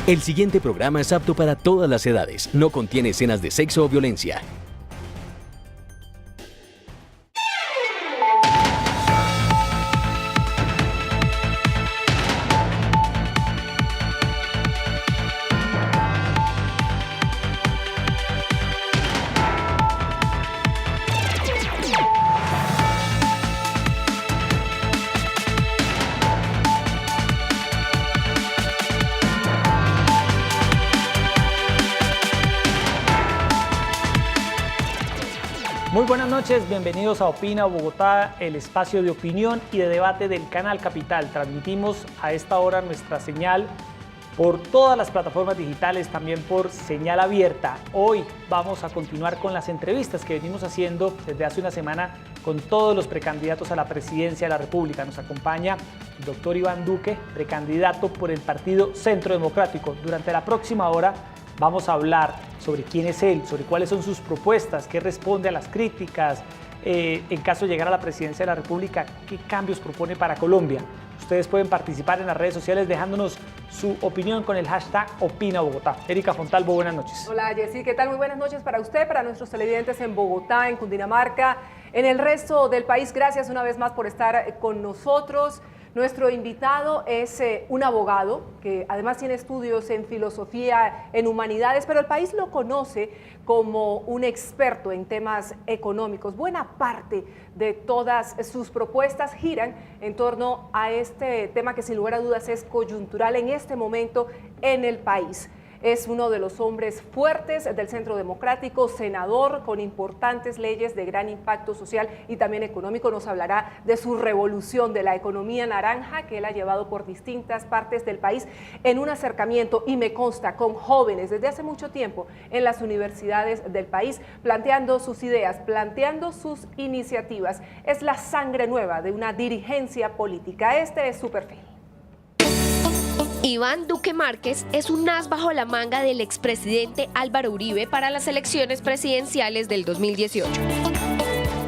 El siguiente programa es apto para todas las edades. No contiene escenas de sexo o violencia. Muy buenas noches, bienvenidos a Opina Bogotá, el espacio de opinión y de debate del Canal Capital. Transmitimos a esta hora nuestra señal por todas las plataformas digitales, también por señal abierta. Hoy vamos a continuar con las entrevistas que venimos haciendo desde hace una semana con todos los precandidatos a la presidencia de la República. Nos acompaña el doctor Iván Duque, precandidato por el Partido Centro Democrático. Durante la próxima hora vamos a hablar sobre quién es él, sobre cuáles son sus propuestas, qué responde a las críticas, en caso de llegar a la presidencia de la República, qué cambios propone para Colombia. Ustedes pueden participar en las redes sociales dejándonos su opinión con el hashtag #OpinaBogotá. Erika Fontalvo, buenas noches. Hola Jessy, ¿qué tal? Muy buenas noches para usted, para nuestros televidentes en Bogotá, en Cundinamarca, en el resto del país. Gracias una vez más por estar con nosotros. Nuestro invitado es un abogado que además tiene estudios en filosofía, en humanidades, pero el país lo conoce como un experto en temas económicos. Buena parte de todas sus propuestas giran en torno a este tema que sin lugar a dudas es coyuntural en este momento en el país. Es uno de los hombres fuertes del Centro Democrático, senador con importantes leyes de gran impacto social y también económico. Nos hablará de su revolución de la economía naranja que él ha llevado por distintas partes del país en un acercamiento, y me consta, con jóvenes desde hace mucho tiempo en las universidades del país, planteando sus ideas, planteando sus iniciativas. Es la sangre nueva de una dirigencia política. Este es su perfil. Iván Duque Márquez es un as bajo la manga del expresidente Álvaro Uribe para las elecciones presidenciales del 2018.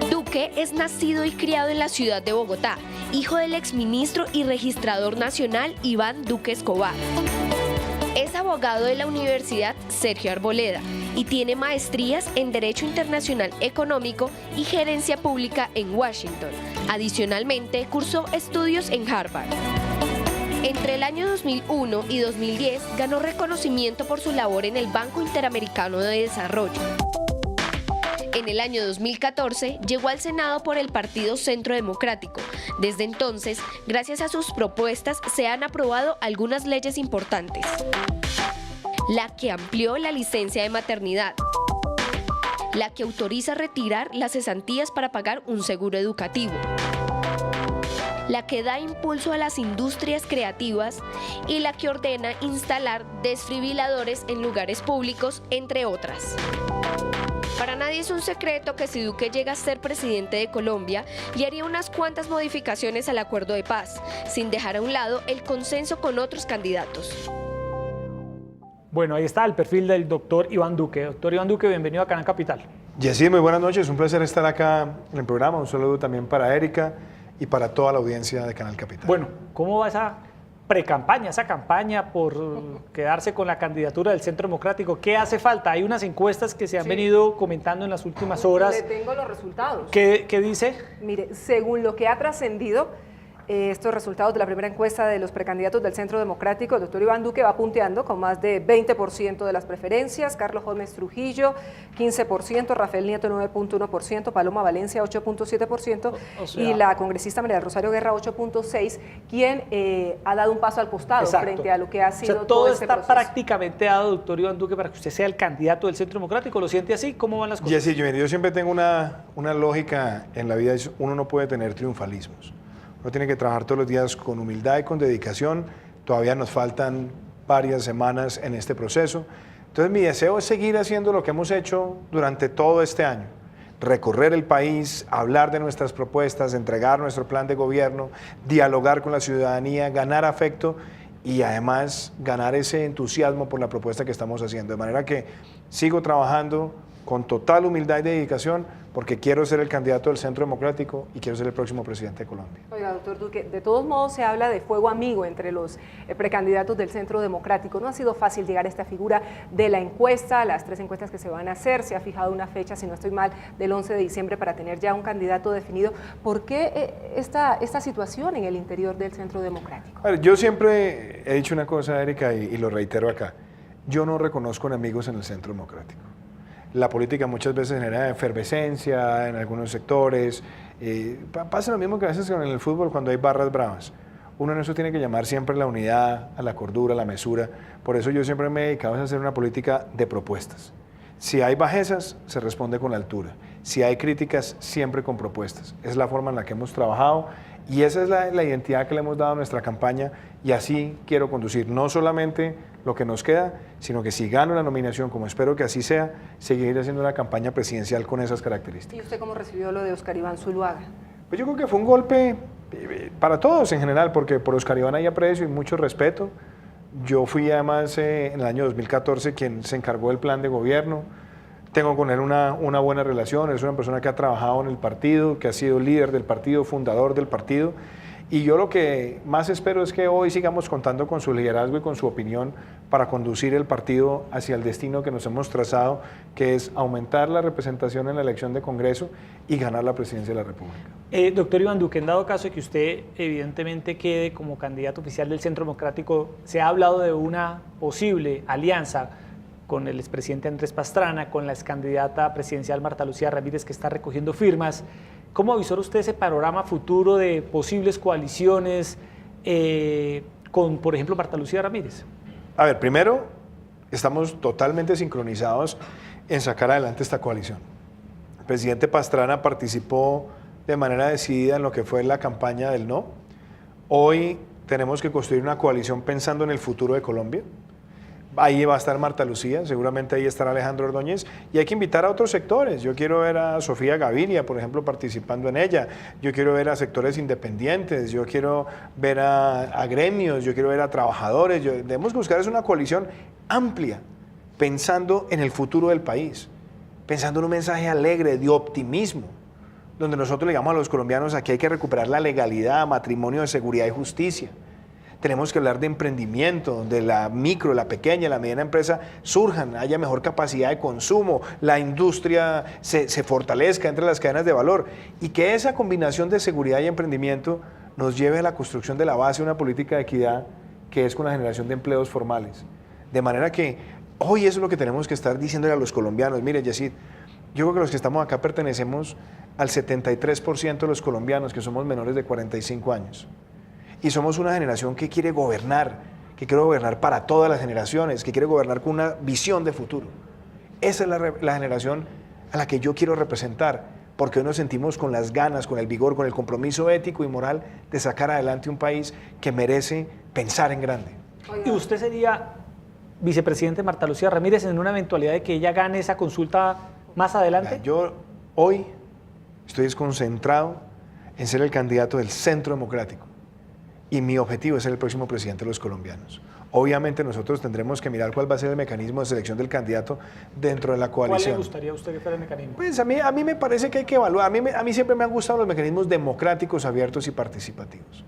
Duque es nacido y criado en la ciudad de Bogotá, hijo del exministro y registrador nacional Iván Duque Escobar. Es abogado de la Universidad Sergio Arboleda y tiene maestrías en Derecho Internacional Económico y Gerencia Pública en Washington. Adicionalmente, cursó estudios en Harvard. Entre el año 2001 y 2010 ganó reconocimiento por su labor en el Banco Interamericano de Desarrollo. En el año 2014 llegó al Senado por el Partido Centro Democrático. Desde entonces, gracias a sus propuestas, se han aprobado algunas leyes importantes. La que amplió la licencia de maternidad, la que autoriza retirar las cesantías para pagar un seguro educativo, la que da impulso a las industrias creativas y la que ordena instalar desfibriladores en lugares públicos, entre otras. Para nadie es un secreto que si Duque llega a ser presidente de Colombia, le haría unas cuantas modificaciones al acuerdo de paz, sin dejar a un lado el consenso con otros candidatos. Bueno, ahí está el perfil del doctor Iván Duque. Doctor Iván Duque, bienvenido a Canal Capital. Jessy, muy buenas noches, un placer estar acá en el programa. Un saludo también para Erika y para toda la audiencia de Canal Capital. Bueno, ¿cómo va esa precampaña, esa campaña por quedarse con la candidatura del Centro Democrático? ¿Qué hace falta? Hay unas encuestas que se han venido comentando en las últimas horas. Le tengo los resultados. ¿Qué dice? Mire, según lo que ha trascendido, estos resultados de la primera encuesta de los precandidatos del Centro Democrático, el doctor Iván Duque va punteando con más de 20% de las preferencias, Carlos Gómez Trujillo 15%, Rafael Nieto 9.1%, Paloma Valencia 8.7% y la congresista María Rosario Guerra 8.6%, quien ha dado un paso al costado. Exacto. Frente a lo que ha sido todo este está proceso. Prácticamente dado, doctor Iván Duque, para que usted sea el candidato del Centro Democrático. ¿Lo siente así? ¿Cómo van las cosas? Jessy, yo siempre tengo una lógica en la vida, uno no puede tener triunfalismos. Uno tiene que trabajar todos los días con humildad y con dedicación. Todavía nos faltan varias semanas en este proceso. Entonces mi deseo es seguir haciendo lo que hemos hecho durante todo este año. Recorrer el país, hablar de nuestras propuestas, entregar nuestro plan de gobierno, dialogar con la ciudadanía, ganar afecto y además ganar ese entusiasmo por la propuesta que estamos haciendo. De manera que sigo trabajando con total humildad y dedicación porque quiero ser el candidato del Centro Democrático y quiero ser el próximo presidente de Colombia. Oiga, doctor Duque, de todos modos se habla de fuego amigo entre los precandidatos del Centro Democrático. No ha sido fácil llegar a esta figura de la encuesta, las 3 encuestas que se van a hacer. Se ha fijado una fecha, si no estoy mal, del 11 de diciembre para tener ya un candidato definido. ¿Por qué esta situación en el interior del Centro Democrático? A ver, yo siempre he dicho una cosa, Erika, y lo reitero acá. Yo no reconozco enemigos en el Centro Democrático. La política muchas veces genera efervescencia en algunos sectores. Pasa lo mismo que a veces con el fútbol cuando hay barras bravas. Uno en eso tiene que llamar siempre a la unidad, a la cordura, a la mesura. Por eso yo siempre me he dedicado a hacer una política de propuestas. Si hay bajezas, se responde con altura. Si hay críticas, siempre con propuestas. Es la forma en la que hemos trabajado y esa es la identidad que le hemos dado a nuestra campaña y así quiero conducir no solamente lo que nos queda, sino que si gano la nominación, como espero que así sea, seguir haciendo una campaña presidencial con esas características. ¿Y usted cómo recibió lo de Oscar Iván Zuluaga? Pues yo creo que fue un golpe para todos en general, porque por Oscar Iván hay aprecio y mucho respeto. Yo fui además en el año 2014 quien se encargó del plan de gobierno. Tengo con él una buena relación, es una persona que ha trabajado en el partido, que ha sido líder del partido, fundador del partido. Y yo lo que más espero es que hoy sigamos contando con su liderazgo y con su opinión para conducir el partido hacia el destino que nos hemos trazado, que es aumentar la representación en la elección de Congreso y ganar la presidencia de la República. Doctor Iván Duque, en dado caso de que usted evidentemente quede como candidato oficial del Centro Democrático, se ha hablado de una posible alianza con el expresidente Andrés Pastrana, con la excandidata presidencial Marta Lucía Ramírez, que está recogiendo firmas. ¿Cómo avisora usted ese panorama futuro de posibles coaliciones con, por ejemplo, Marta Lucía Ramírez? A ver, primero, estamos totalmente sincronizados en sacar adelante esta coalición. El presidente Pastrana participó de manera decidida en lo que fue la campaña del no. Hoy tenemos que construir una coalición pensando en el futuro de Colombia. Ahí va a estar Marta Lucía, seguramente ahí estará Alejandro Ordóñez y hay que invitar a otros sectores. Yo quiero ver a Sofía Gaviria, por ejemplo, participando en ella. Yo quiero ver a sectores independientes, yo quiero ver a gremios, yo quiero ver a trabajadores. Debemos buscar una coalición amplia, pensando en el futuro del país, pensando en un mensaje alegre, de optimismo, donde nosotros le digamos a los colombianos aquí hay que recuperar la legalidad, matrimonio de seguridad y justicia. Tenemos que hablar de emprendimiento, donde la micro, la pequeña, la mediana empresa surjan, haya mejor capacidad de consumo, la industria se fortalezca entre las cadenas de valor y que esa combinación de seguridad y emprendimiento nos lleve a la construcción de la base de una política de equidad que es con la generación de empleos formales. De manera que hoy eso es lo que tenemos que estar diciéndole a los colombianos. Mire, Yesid, yo creo que los que estamos acá pertenecemos al 73% de los colombianos que somos menores de 45 años. Y somos una generación que quiere gobernar para todas las generaciones, que quiere gobernar con una visión de futuro. Esa es la generación a la que yo quiero representar, porque hoy nos sentimos con las ganas, con el vigor, con el compromiso ético y moral de sacar adelante un país que merece pensar en grande. ¿Y usted sería vicepresidente Marta Lucía Ramírez en una eventualidad de que ella gane esa consulta más adelante? Yo hoy estoy desconcentrado en ser el candidato del Centro Democrático. Y mi objetivo es ser el próximo presidente de los colombianos. Obviamente nosotros tendremos que mirar cuál va a ser el mecanismo de selección del candidato dentro de la coalición. ¿Cuál le gustaría a usted que fuera el mecanismo? Pues a mí me parece que hay que evaluar. A mí siempre me han gustado los mecanismos democráticos, abiertos y participativos.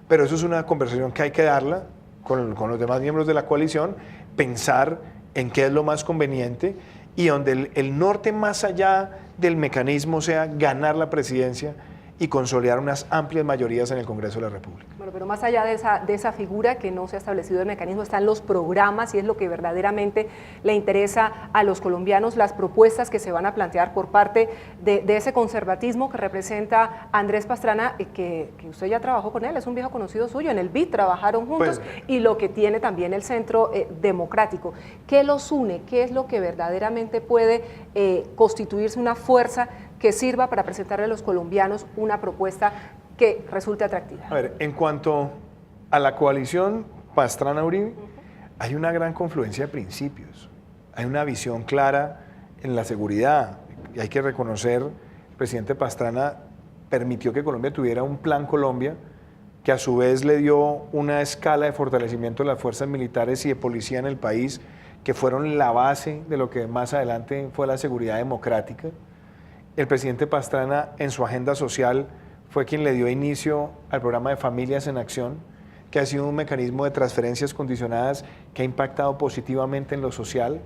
Pero eso es una conversación que hay que darla con los demás miembros de la coalición, pensar en qué es lo más conveniente y donde el norte más allá del mecanismo sea ganar la presidencia y consolidar unas amplias mayorías en el Congreso de la República. Bueno, pero más allá de esa figura que no se ha establecido el mecanismo, están los programas y es lo que verdaderamente le interesa a los colombianos, las propuestas que se van a plantear por parte de ese conservatismo que representa Andrés Pastrana, que usted ya trabajó con él, es un viejo conocido suyo, en el BID trabajaron juntos, y lo que tiene también el Centro Democrático. ¿Qué los une? ¿Qué es lo que verdaderamente puede constituirse una fuerza que sirva para presentarle a los colombianos una propuesta que resulte atractiva? A ver, en cuanto a la coalición Pastrana-Uribe, hay una gran confluencia de principios, hay una visión clara en la seguridad, y hay que reconocer, el presidente Pastrana permitió que Colombia tuviera un plan Colombia, que a su vez le dio una escala de fortalecimiento de las fuerzas militares y de policía en el país, que fueron la base de lo que más adelante fue la seguridad democrática. el presidente Pastrana en su agenda social fue quien le dio inicio al programa de Familias en Acción, que ha sido un mecanismo de transferencias condicionadas que ha impactado positivamente en lo social.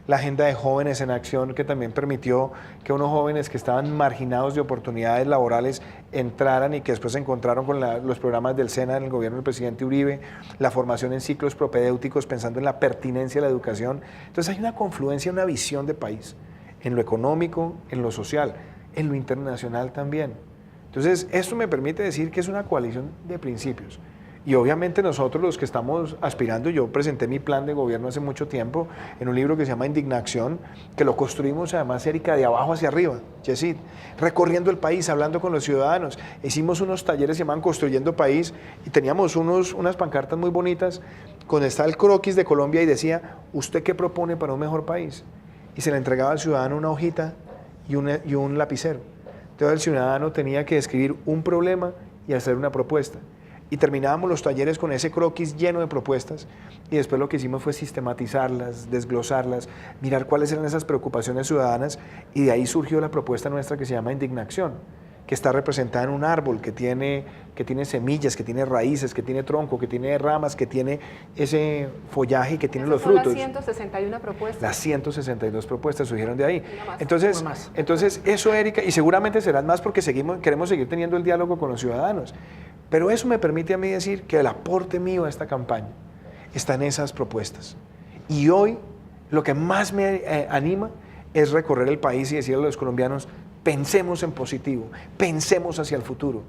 La agenda de Jóvenes en Acción, que también permitió que unos jóvenes que estaban marginados de oportunidades laborales entraran y que después se encontraron con los programas del SENA en el gobierno del presidente Uribe, la formación en ciclos propedéuticos pensando en la pertinencia de la educación. Entonces hay una confluencia, una visión de país, en lo económico, en lo social, en lo internacional también. Entonces esto me permite decir que es una coalición de principios. Y obviamente nosotros los que estamos aspirando, yo presenté mi plan de gobierno hace mucho tiempo en un libro que se llama Indignación, que lo construimos además, Erika, de abajo hacia arriba, Yesid, recorriendo el país, hablando con los ciudadanos. Hicimos unos talleres que se llaman Construyendo País y teníamos unas pancartas muy bonitas donde está el croquis de Colombia y decía, ¿usted qué propone para un mejor país? Y se le entregaba al ciudadano una hojita y un lapicero. Entonces el ciudadano tenía que escribir un problema y hacer una propuesta. Y terminábamos los talleres con ese croquis lleno de propuestas y después lo que hicimos fue sistematizarlas, desglosarlas, mirar cuáles eran esas preocupaciones ciudadanas y de ahí surgió la propuesta nuestra que se llama Indignación, que está representada en un árbol que tiene semillas, que tiene raíces, que tiene tronco, que tiene ramas, que tiene ese follaje y que tiene los frutos. Las 161 propuestas. Las 162 propuestas surgieron de ahí. Entonces eso, Erika, y seguramente serán más porque queremos seguir teniendo el diálogo con los ciudadanos. Pero eso me permite a mí decir que el aporte mío a esta campaña está en esas propuestas. Y hoy lo que más me anima es recorrer el país y decirle a los colombianos, pensemos en positivo, pensemos hacia el futuro,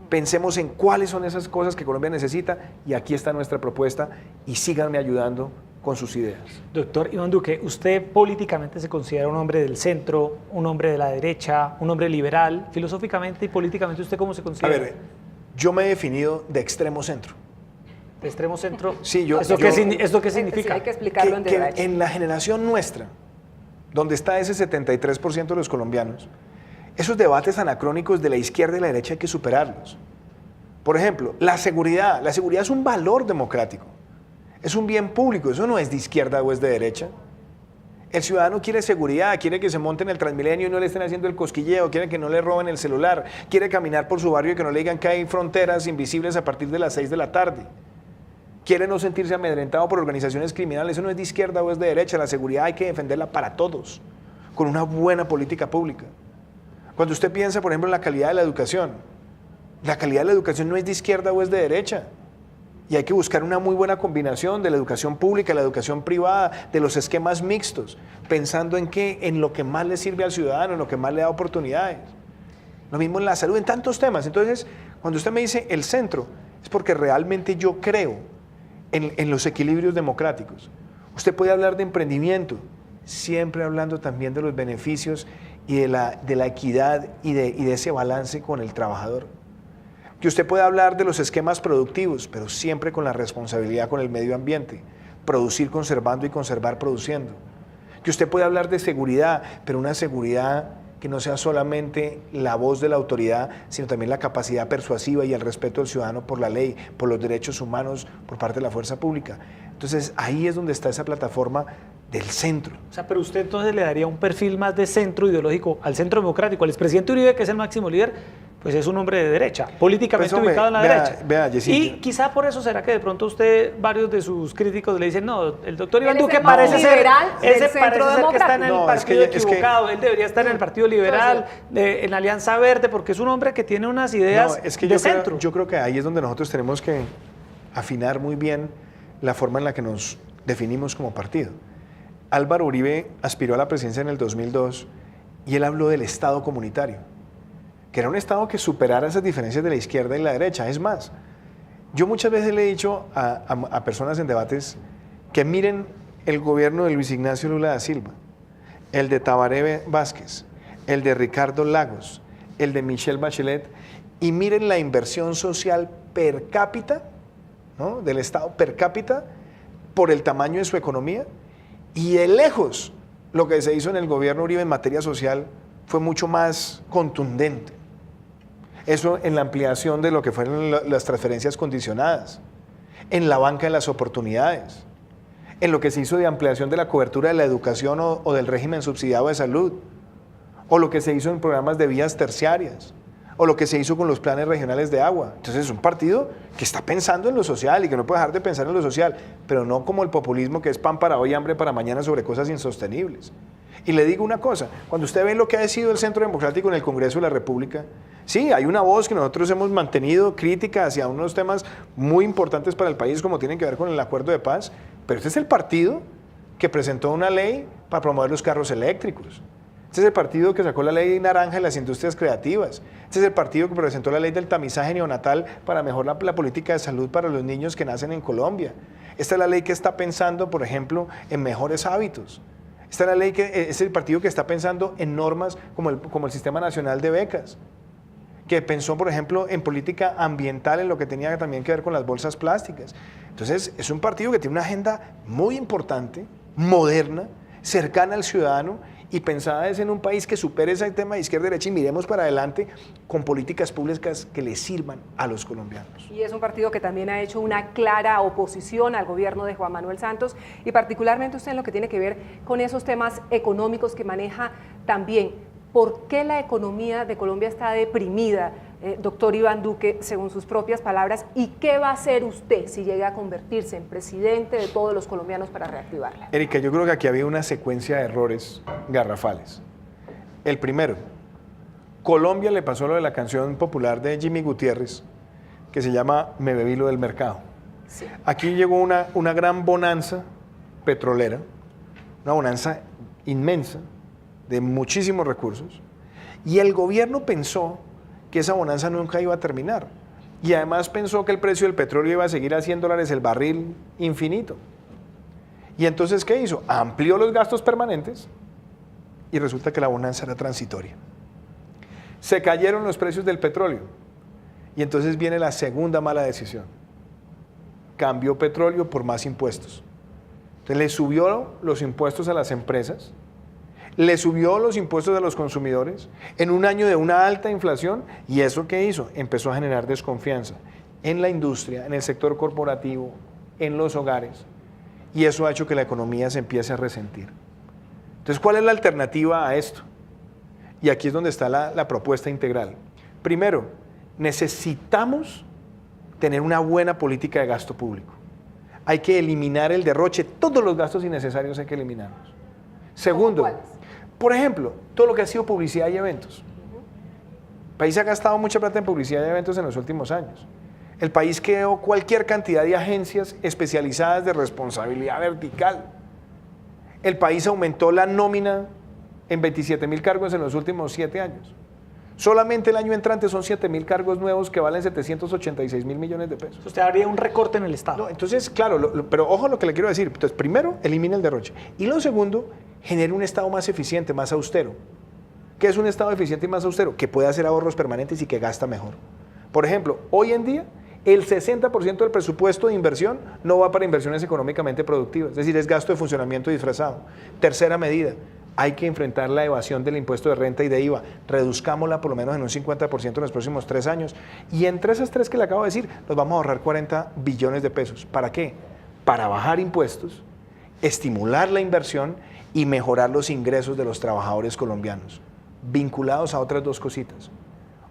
pensemos en cuáles son esas cosas que Colombia necesita y aquí está nuestra propuesta y síganme ayudando con sus ideas. Doctor Iván Duque, usted políticamente se considera un hombre del centro, un hombre de la derecha, un hombre liberal, filosóficamente y políticamente, ¿usted cómo se considera? A ver, yo me he definido de extremo centro. ¿De extremo centro? Sí, ¿Esto qué significa? Sí, hay que explicarlo que en la generación nuestra, donde está ese 73% de los colombianos, esos debates anacrónicos de la izquierda y la derecha hay que superarlos. Por ejemplo, la seguridad es un valor democrático, es un bien público, eso no es de izquierda o es de derecha. El ciudadano quiere seguridad, quiere que se monte en el Transmilenio y no le estén haciendo el cosquilleo, quiere que no le roben el celular, quiere caminar por su barrio y que no le digan que hay fronteras invisibles a partir de las 6 de la tarde. Quiere no sentirse amedrentado por organizaciones criminales, eso no es de izquierda o es de derecha, la seguridad hay que defenderla para todos, con una buena política pública. Cuando usted piensa, por ejemplo, en la calidad de la educación no es de izquierda o es de derecha. Y hay que buscar una muy buena combinación de la educación pública, la educación privada, de los esquemas mixtos, pensando en lo que más le sirve al ciudadano, en lo que más le da oportunidades. Lo mismo en la salud, en tantos temas. Entonces, cuando usted me dice el centro, es porque realmente yo creo en los equilibrios democráticos. Usted puede hablar de emprendimiento, siempre hablando también de los beneficios y de la equidad y de ese balance con el trabajador. Que usted puede hablar de los esquemas productivos, pero siempre con la responsabilidad con el medio ambiente, producir conservando y conservar produciendo. Que usted puede hablar de seguridad, pero una seguridad que no sea solamente la voz de la autoridad, sino también la capacidad persuasiva y el respeto del ciudadano por la ley, por los derechos humanos, por parte de la fuerza pública. Entonces ahí es donde está esa plataforma del centro. O sea, pero usted entonces le daría un perfil más de centro ideológico al centro democrático, al expresidente Uribe, que es el máximo líder, pues es un hombre de derecha, políticamente pues, ubicado en la derecha. Yesenia. Y quizá por eso será que de pronto varios de sus críticos le dicen, no, el doctor Iván Duque parece ser que está en el partido equivocado, él debería estar en el Partido Liberal, en la Alianza Verde, porque es un hombre que tiene unas ideas de centro. Yo creo que ahí es donde nosotros tenemos que afinar muy bien la forma en la que nos definimos como partido. Álvaro Uribe aspiró a la presidencia en el 2002 y él habló del Estado comunitario, que era un Estado que superara esas diferencias de la izquierda y la derecha. Es más, yo muchas veces le he dicho a personas en debates que miren el gobierno de Luis Ignacio Lula da Silva, el de Tabaré Vázquez, el de Ricardo Lagos, el de Michelle Bachelet, y miren la inversión social per cápita, ¿no?, del Estado per cápita por el tamaño de su economía, y de lejos lo que se hizo en el gobierno Uribe en materia social fue mucho más contundente. Eso en la ampliación de lo que fueron las transferencias condicionadas, en la banca de las oportunidades, en lo que se hizo de ampliación de la cobertura de la educación o del régimen subsidiado de salud, o lo que se hizo en programas de vías terciarias, o lo que se hizo con los planes regionales de agua. Entonces es un partido que está pensando en lo social y que no puede dejar de pensar en lo social, pero no como el populismo que es pan para hoy, hambre para mañana sobre cosas insostenibles. Y le digo una cosa, cuando usted ve lo que ha sido el Centro Democrático en el Congreso de la República, sí, hay una voz que nosotros hemos mantenido crítica hacia unos temas muy importantes para el país, como tienen que ver con el acuerdo de paz, pero este es el partido que presentó una ley para promover los carros eléctricos. Este es el partido que sacó la ley naranja de las industrias creativas. Este es el partido que presentó la ley del tamizaje neonatal para mejorar la política de salud para los niños que nacen en Colombia. Esta es la ley que está pensando, por ejemplo, en mejores hábitos. Esta es la ley que es el partido que está pensando en normas como el Sistema Nacional de Becas, que pensó, por ejemplo, en política ambiental, en lo que tenía también que ver con las bolsas plásticas. Entonces, es un partido que tiene una agenda muy importante, moderna, cercana al ciudadano, y pensada es en un país que supere ese tema de izquierda-derecha y miremos para adelante con políticas públicas que le sirvan a los colombianos. Y es un partido que también ha hecho una clara oposición al gobierno de Juan Manuel Santos, y particularmente usted en lo que tiene que ver con esos temas económicos que maneja también. ¿Por qué la economía de Colombia está deprimida, doctor Iván Duque, según sus propias palabras? ¿Y qué va a hacer usted si llega a convertirse en presidente de todos los colombianos para reactivarla? Erika, yo creo que aquí había una secuencia de errores garrafales. El primero, Colombia le pasó lo de la canción popular de Jimmy Gutiérrez, que se llama Me bebí lo del mercado. Sí. Aquí llegó una gran bonanza petrolera, una bonanza inmensa, de muchísimos recursos, y el gobierno pensó que esa bonanza nunca iba a terminar, y además pensó que el precio del petróleo iba a seguir a $100 el barril infinito. Y entonces, ¿qué hizo? Amplió los gastos permanentes y resulta que la bonanza era transitoria. Se cayeron los precios del petróleo y entonces viene la segunda mala decisión. Cambió petróleo por más impuestos. Entonces le subió los impuestos a las empresas, le subió los impuestos a los consumidores en un año de una alta inflación, y ¿eso qué hizo? Empezó a generar desconfianza en la industria, en el sector corporativo, en los hogares, y eso ha hecho que la economía se empiece a resentir. Entonces, ¿cuál es la alternativa a esto? Y aquí es donde está la propuesta integral. Primero, necesitamos tener una buena política de gasto público. Hay que eliminar el derroche, todos los gastos innecesarios hay que eliminarlos. Segundo, ¿cuáles? Por ejemplo, todo lo que ha sido publicidad y eventos. El país ha gastado mucha plata en publicidad y eventos en los últimos años. El país creó cualquier cantidad de agencias especializadas de responsabilidad vertical. El país aumentó la nómina en 27.000 cargos en los últimos 7 años. Solamente el año entrante son 7.000 cargos nuevos que valen 786.000 millones de pesos. Usted habría un recorte en el Estado. No, entonces, claro, pero ojo lo que le quiero decir. Entonces, primero, elimina el derroche. Y lo segundo, genera un Estado más eficiente, más austero. ¿Qué es un Estado eficiente y más austero? Que puede hacer ahorros permanentes y que gasta mejor. Por ejemplo, hoy en día, el 60% del presupuesto de inversión no va para inversiones económicamente productivas, es decir, es gasto de funcionamiento disfrazado. Tercera medida, hay que enfrentar la evasión del impuesto de renta y de IVA. Reduzcámosla por lo menos en un 50% en los próximos 3 años. Y entre esas 3 que le acabo de decir, nos vamos a ahorrar 40 billones de pesos. ¿Para qué? Para bajar impuestos, estimular la inversión y mejorar los ingresos de los trabajadores colombianos, vinculados a otras 2 cositas.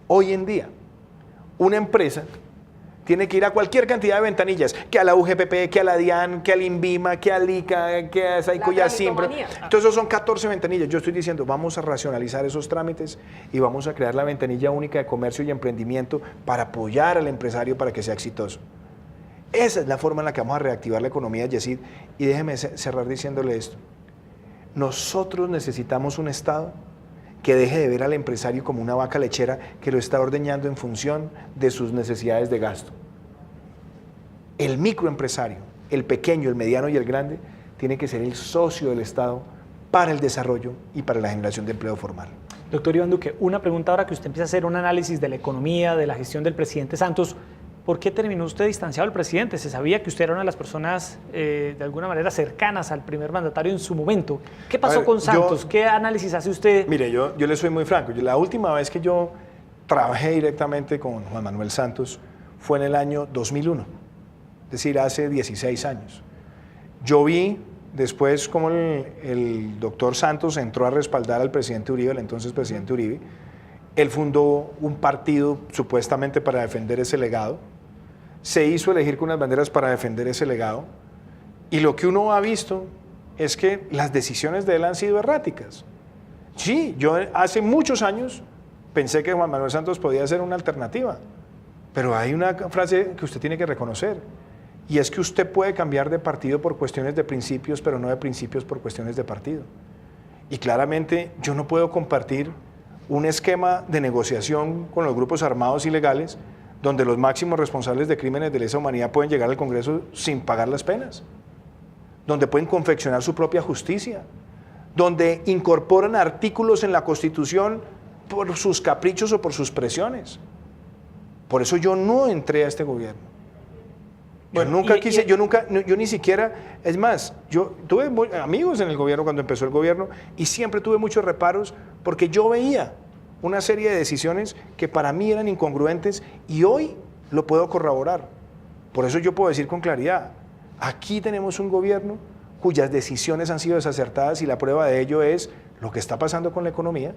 Hoy en día, una empresa tiene que ir a cualquier cantidad de ventanillas, que a la UGPP, que a la DIAN, que al INVIMA, que al ICA, que a Saicoya Simpro. Entonces esos son 14 ventanillas. Yo estoy diciendo, vamos a racionalizar esos trámites y vamos a crear la ventanilla única de comercio y emprendimiento para apoyar al empresario para que sea exitoso. Esa es la forma en la que vamos a reactivar la economía, Yesid. Y déjeme cerrar diciéndole esto. Nosotros necesitamos un Estado que deje de ver al empresario como una vaca lechera que lo está ordeñando en función de sus necesidades de gasto. El microempresario, el pequeño, el mediano y el grande, tiene que ser el socio del Estado para el desarrollo y para la generación de empleo formal. Doctor Iván Duque, una pregunta ahora que usted empieza a hacer un análisis de la economía, de la gestión del presidente Santos. ¿Por qué terminó usted distanciado del presidente? Se sabía que usted era una de las personas de alguna manera cercanas al primer mandatario en su momento. ¿Qué pasó con Santos? ¿Qué análisis hace usted? Mire, yo le soy muy franco. La última vez que yo trabajé directamente con Juan Manuel Santos fue en el año 2001, es decir, hace 16 años. Yo vi después como el doctor Santos entró a respaldar al presidente Uribe, el entonces presidente Uribe, él fundó un partido supuestamente para defender ese legado, se hizo elegir con unas banderas para defender ese legado, y lo que uno ha visto es que las decisiones de él han sido erráticas. Sí, yo hace muchos años pensé que Juan Manuel Santos podía ser una alternativa, pero hay una frase que usted tiene que reconocer, y es que usted puede cambiar de partido por cuestiones de principios, pero no de principios por cuestiones de partido. Y claramente yo no puedo compartir un esquema de negociación con los grupos armados ilegales donde los máximos responsables de crímenes de lesa humanidad pueden llegar al Congreso sin pagar las penas, donde pueden confeccionar su propia justicia, donde incorporan artículos en la Constitución por sus caprichos o por sus presiones. Por eso yo no entré a este gobierno. Bueno, yo ni siquiera, es más, yo tuve amigos en el gobierno cuando empezó el gobierno y siempre tuve muchos reparos porque yo veía una serie de decisiones que para mí eran incongruentes y hoy lo puedo corroborar. Por eso yo puedo decir con claridad, aquí tenemos un gobierno cuyas decisiones han sido desacertadas y la prueba de ello es lo que está pasando con la economía,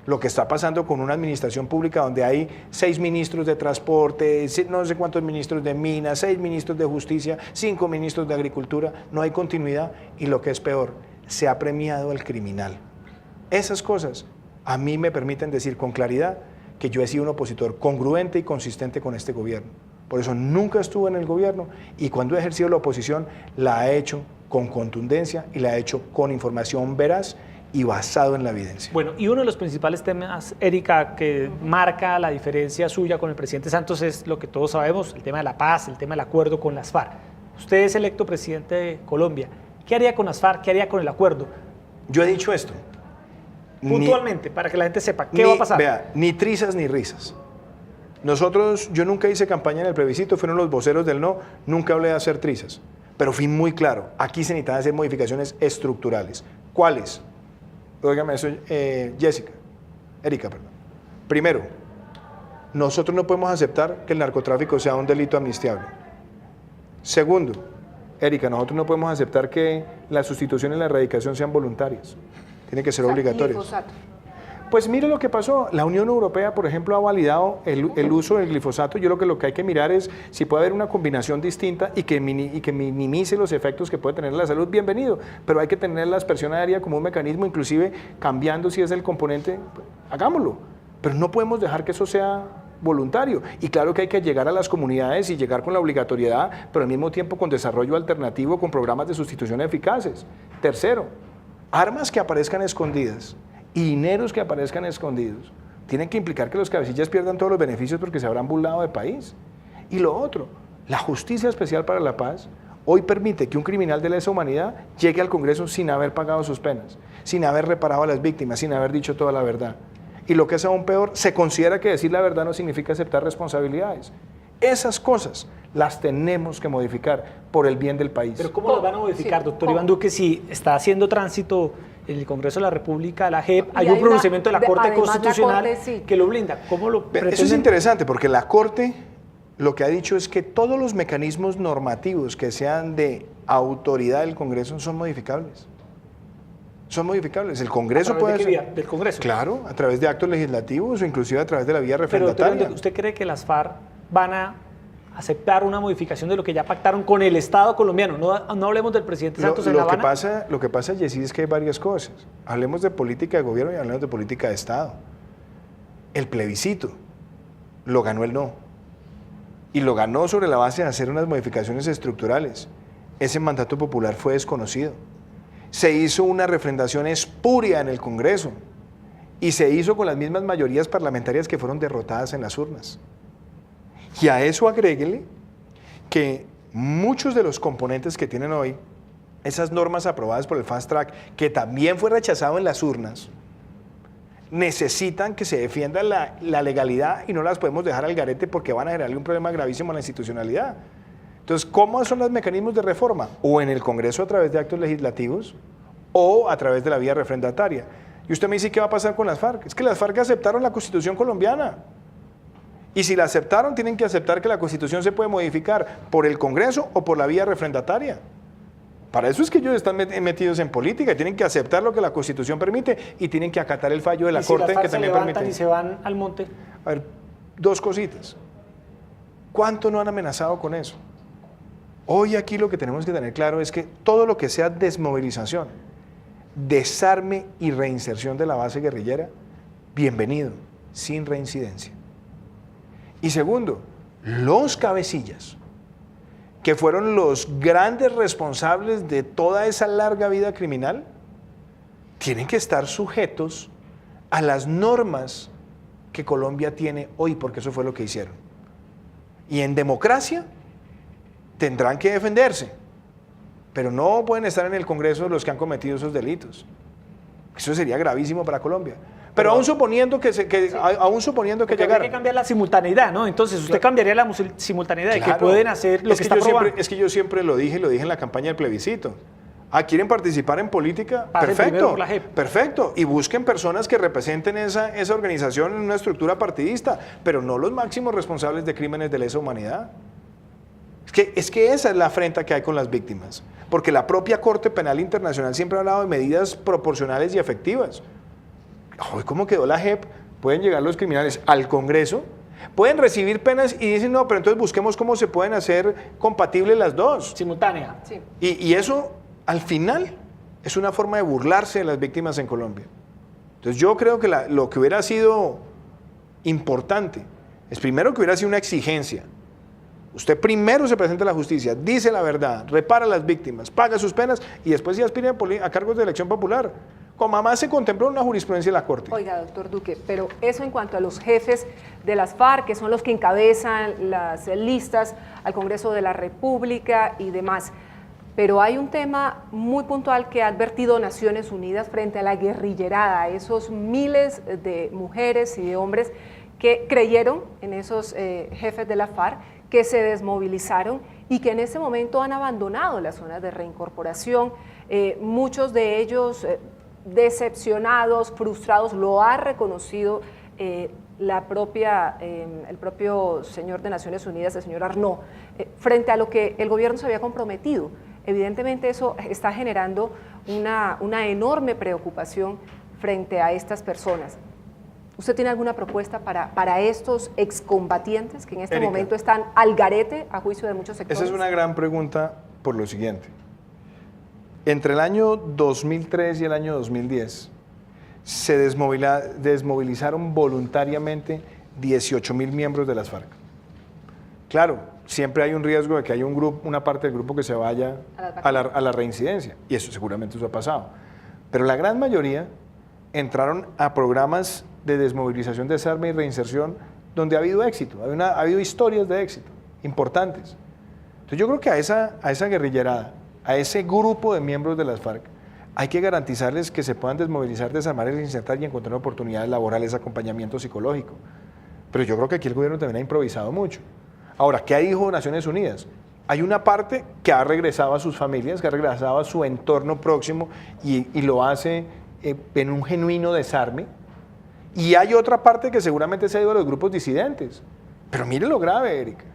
lo que está pasando con una administración pública donde hay 6 ministros de transporte, no sé cuántos ministros de minas, 6 ministros de justicia, 5 ministros de agricultura, no hay continuidad y lo que es peor, se ha premiado al criminal. Esas cosas a mí me permiten decir con claridad que yo he sido un opositor congruente y consistente con este gobierno. Por eso nunca estuve en el gobierno y cuando he ejercido la oposición la he hecho con contundencia y la he hecho con información veraz y basado en la evidencia. Bueno, y uno de los principales temas, Erika, que marca la diferencia suya con el presidente Santos es lo que todos sabemos, el tema de la paz, el tema del acuerdo con las FARC. Usted es electo presidente de Colombia. ¿Qué haría con las FARC? ¿Qué haría con el acuerdo? Yo he dicho esto. Puntualmente, para que la gente sepa, ¿qué va a pasar? Vea, ni trizas ni risas. Yo nunca hice campaña en el plebiscito, fueron los voceros del no, nunca hablé de hacer trizas. Pero fui muy claro, aquí se necesitan hacer modificaciones estructurales. ¿Cuáles? Óigame eso, Erika, perdón. Primero, nosotros no podemos aceptar que el narcotráfico sea un delito amnistiable. Segundo, Erika, nosotros no podemos aceptar que la sustitución y la erradicación sean voluntarias. Tienen que ser obligatorias. Glifosato. Pues mire lo que pasó. La Unión Europea, por ejemplo, ha validado el uso del glifosato. Yo lo que hay que mirar es si puede haber una combinación distinta y que minimice los efectos que puede tener la salud. Bienvenido, pero hay que tener la aspersión aérea como un mecanismo, inclusive cambiando si es el componente, hagámoslo. Pero no podemos dejar que eso sea voluntario. Y claro que hay que llegar a las comunidades y llegar con la obligatoriedad, pero al mismo tiempo con desarrollo alternativo, con programas de sustitución eficaces. Tercero, armas que aparezcan escondidas y dineros que aparezcan escondidos tienen que implicar que los cabecillas pierdan todos los beneficios porque se habrán burlado del país. Y lo otro, la Justicia Especial para la Paz hoy permite que un criminal de lesa humanidad llegue al Congreso sin haber pagado sus penas, sin haber reparado a las víctimas, sin haber dicho toda la verdad. Y lo que es aún peor, se considera que decir la verdad no significa aceptar responsabilidades. Esas cosas las tenemos que modificar por el bien del país. Pero ¿cómo las van a modificar, doctor Iván Duque, si está haciendo tránsito en el Congreso de la República, la JEP, hay un pronunciamiento de la Corte Constitucional que lo blinda? ¿Cómo lo pretenden? Eso es interesante porque la Corte lo que ha dicho es que todos los mecanismos normativos que sean de autoridad del Congreso son modificables. Son modificables. El Congreso puede hacer. ¿Vía? ¿Del Congreso? Claro, a través de actos legislativos o inclusive a través de la vía refrendataria. Pero ¿usted cree que las FARC van a aceptar una modificación de lo que ya pactaron con el Estado colombiano? No hablemos del presidente Santos en La Habana. Lo que pasa, Jessy, es que hay varias cosas. Hablemos de política de gobierno y hablemos de política de Estado. El plebiscito lo ganó el no. Y lo ganó sobre la base de hacer unas modificaciones estructurales. Ese mandato popular fue desconocido. Se hizo una refrendación espuria en el Congreso y se hizo con las mismas mayorías parlamentarias que fueron derrotadas en las urnas. Y a eso agréguele que muchos de los componentes que tienen hoy, esas normas aprobadas por el Fast Track, que también fue rechazado en las urnas, necesitan que se defienda la legalidad y no las podemos dejar al garete porque van a generarle un problema gravísimo a la institucionalidad. Entonces, ¿cómo son los mecanismos de reforma? O en el Congreso a través de actos legislativos o a través de la vía refrendataria. Y usted me dice, ¿qué va a pasar con las FARC? Es que las FARC aceptaron la Constitución colombiana. Y si la aceptaron, tienen que aceptar que la Constitución se puede modificar por el Congreso o por la vía refrendataria. Para eso es que ellos están metidos en política, tienen que aceptar lo que la Constitución permite y tienen que acatar el fallo de la Corte que también permite. ¿Y se van al monte? A ver, dos cositas. ¿Cuánto no han amenazado con eso? Hoy aquí lo que tenemos que tener claro es que todo lo que sea desmovilización, desarme y reinserción de la base guerrillera, bienvenido, sin reincidencia. Y segundo, los cabecillas, que fueron los grandes responsables de toda esa larga vida criminal, tienen que estar sujetos a las normas que Colombia tiene hoy, porque eso fue lo que hicieron. Y en democracia tendrán que defenderse, pero no pueden estar en el Congreso los que han cometido esos delitos. Eso sería gravísimo para Colombia. Pero aún suponiendo que, llegara. Hay que cambiar la simultaneidad, ¿no? Entonces, usted cambiaría la simultaneidad de que pueden hacer lo que está probando. Es que yo siempre lo dije en la campaña del plebiscito. ¿Quieren participar en política? Perfecto, perfecto. Y busquen personas que representen esa organización en una estructura partidista, pero no los máximos responsables de crímenes de lesa humanidad. Es que esa es la afrenta que hay con las víctimas. Porque la propia Corte Penal Internacional siempre ha hablado de medidas proporcionales y efectivas. Hoy, ¿cómo quedó la JEP? Pueden llegar los criminales al Congreso, pueden recibir penas y dicen, no, pero entonces busquemos cómo se pueden hacer compatibles las dos. Simultánea. Sí. Y eso, al final, es una forma de burlarse de las víctimas en Colombia. Entonces yo creo que lo que hubiera sido importante es primero que hubiera sido una exigencia. Usted primero se presenta a la justicia, dice la verdad, repara a las víctimas, paga sus penas y después sí aspira a cargos de elección popular. Como además se contempló en una jurisprudencia de la Corte. Oiga, doctor Duque, pero eso en cuanto a los jefes de las FARC, que son los que encabezan las listas al Congreso de la República y demás. Pero hay un tema muy puntual que ha advertido Naciones Unidas frente a la guerrillerada, esos miles de mujeres y de hombres que creyeron en esos jefes de la FARC, que se desmovilizaron y que en ese momento han abandonado las zonas de reincorporación. Muchos de ellos decepcionados, frustrados, lo ha reconocido el propio señor de Naciones Unidas, el señor Arnaud, frente a lo que el gobierno se había comprometido. Evidentemente eso está generando una enorme preocupación frente a estas personas. ¿Usted tiene alguna propuesta para estos excombatientes que en este momento están al garete a juicio de muchos sectores? Esa es una gran pregunta por lo siguiente. Entre el año 2003 y el año 2010 se desmovilizaron voluntariamente 18.000 miembros de las FARC. Claro, siempre hay un riesgo de que haya una parte del grupo que se vaya a la reincidencia, y eso seguramente ha pasado. Pero la gran mayoría entraron a programas de desmovilización, desarme y reinserción donde ha habido éxito, ha habido historias de éxito importantes. Entonces yo creo que a esa guerrillerada, a ese grupo de miembros de las FARC, hay que garantizarles que se puedan desmovilizar, desarmar, reinsertar y encontrar oportunidades laborales, acompañamiento psicológico. Pero yo creo que aquí el gobierno también ha improvisado mucho. Ahora, ¿qué dijo Naciones Unidas? Hay una parte que ha regresado a sus familias, que ha regresado a su entorno próximo y lo hace en un genuino desarme. Y hay otra parte que seguramente se ha ido a los grupos disidentes. Pero mire lo grave, Erika.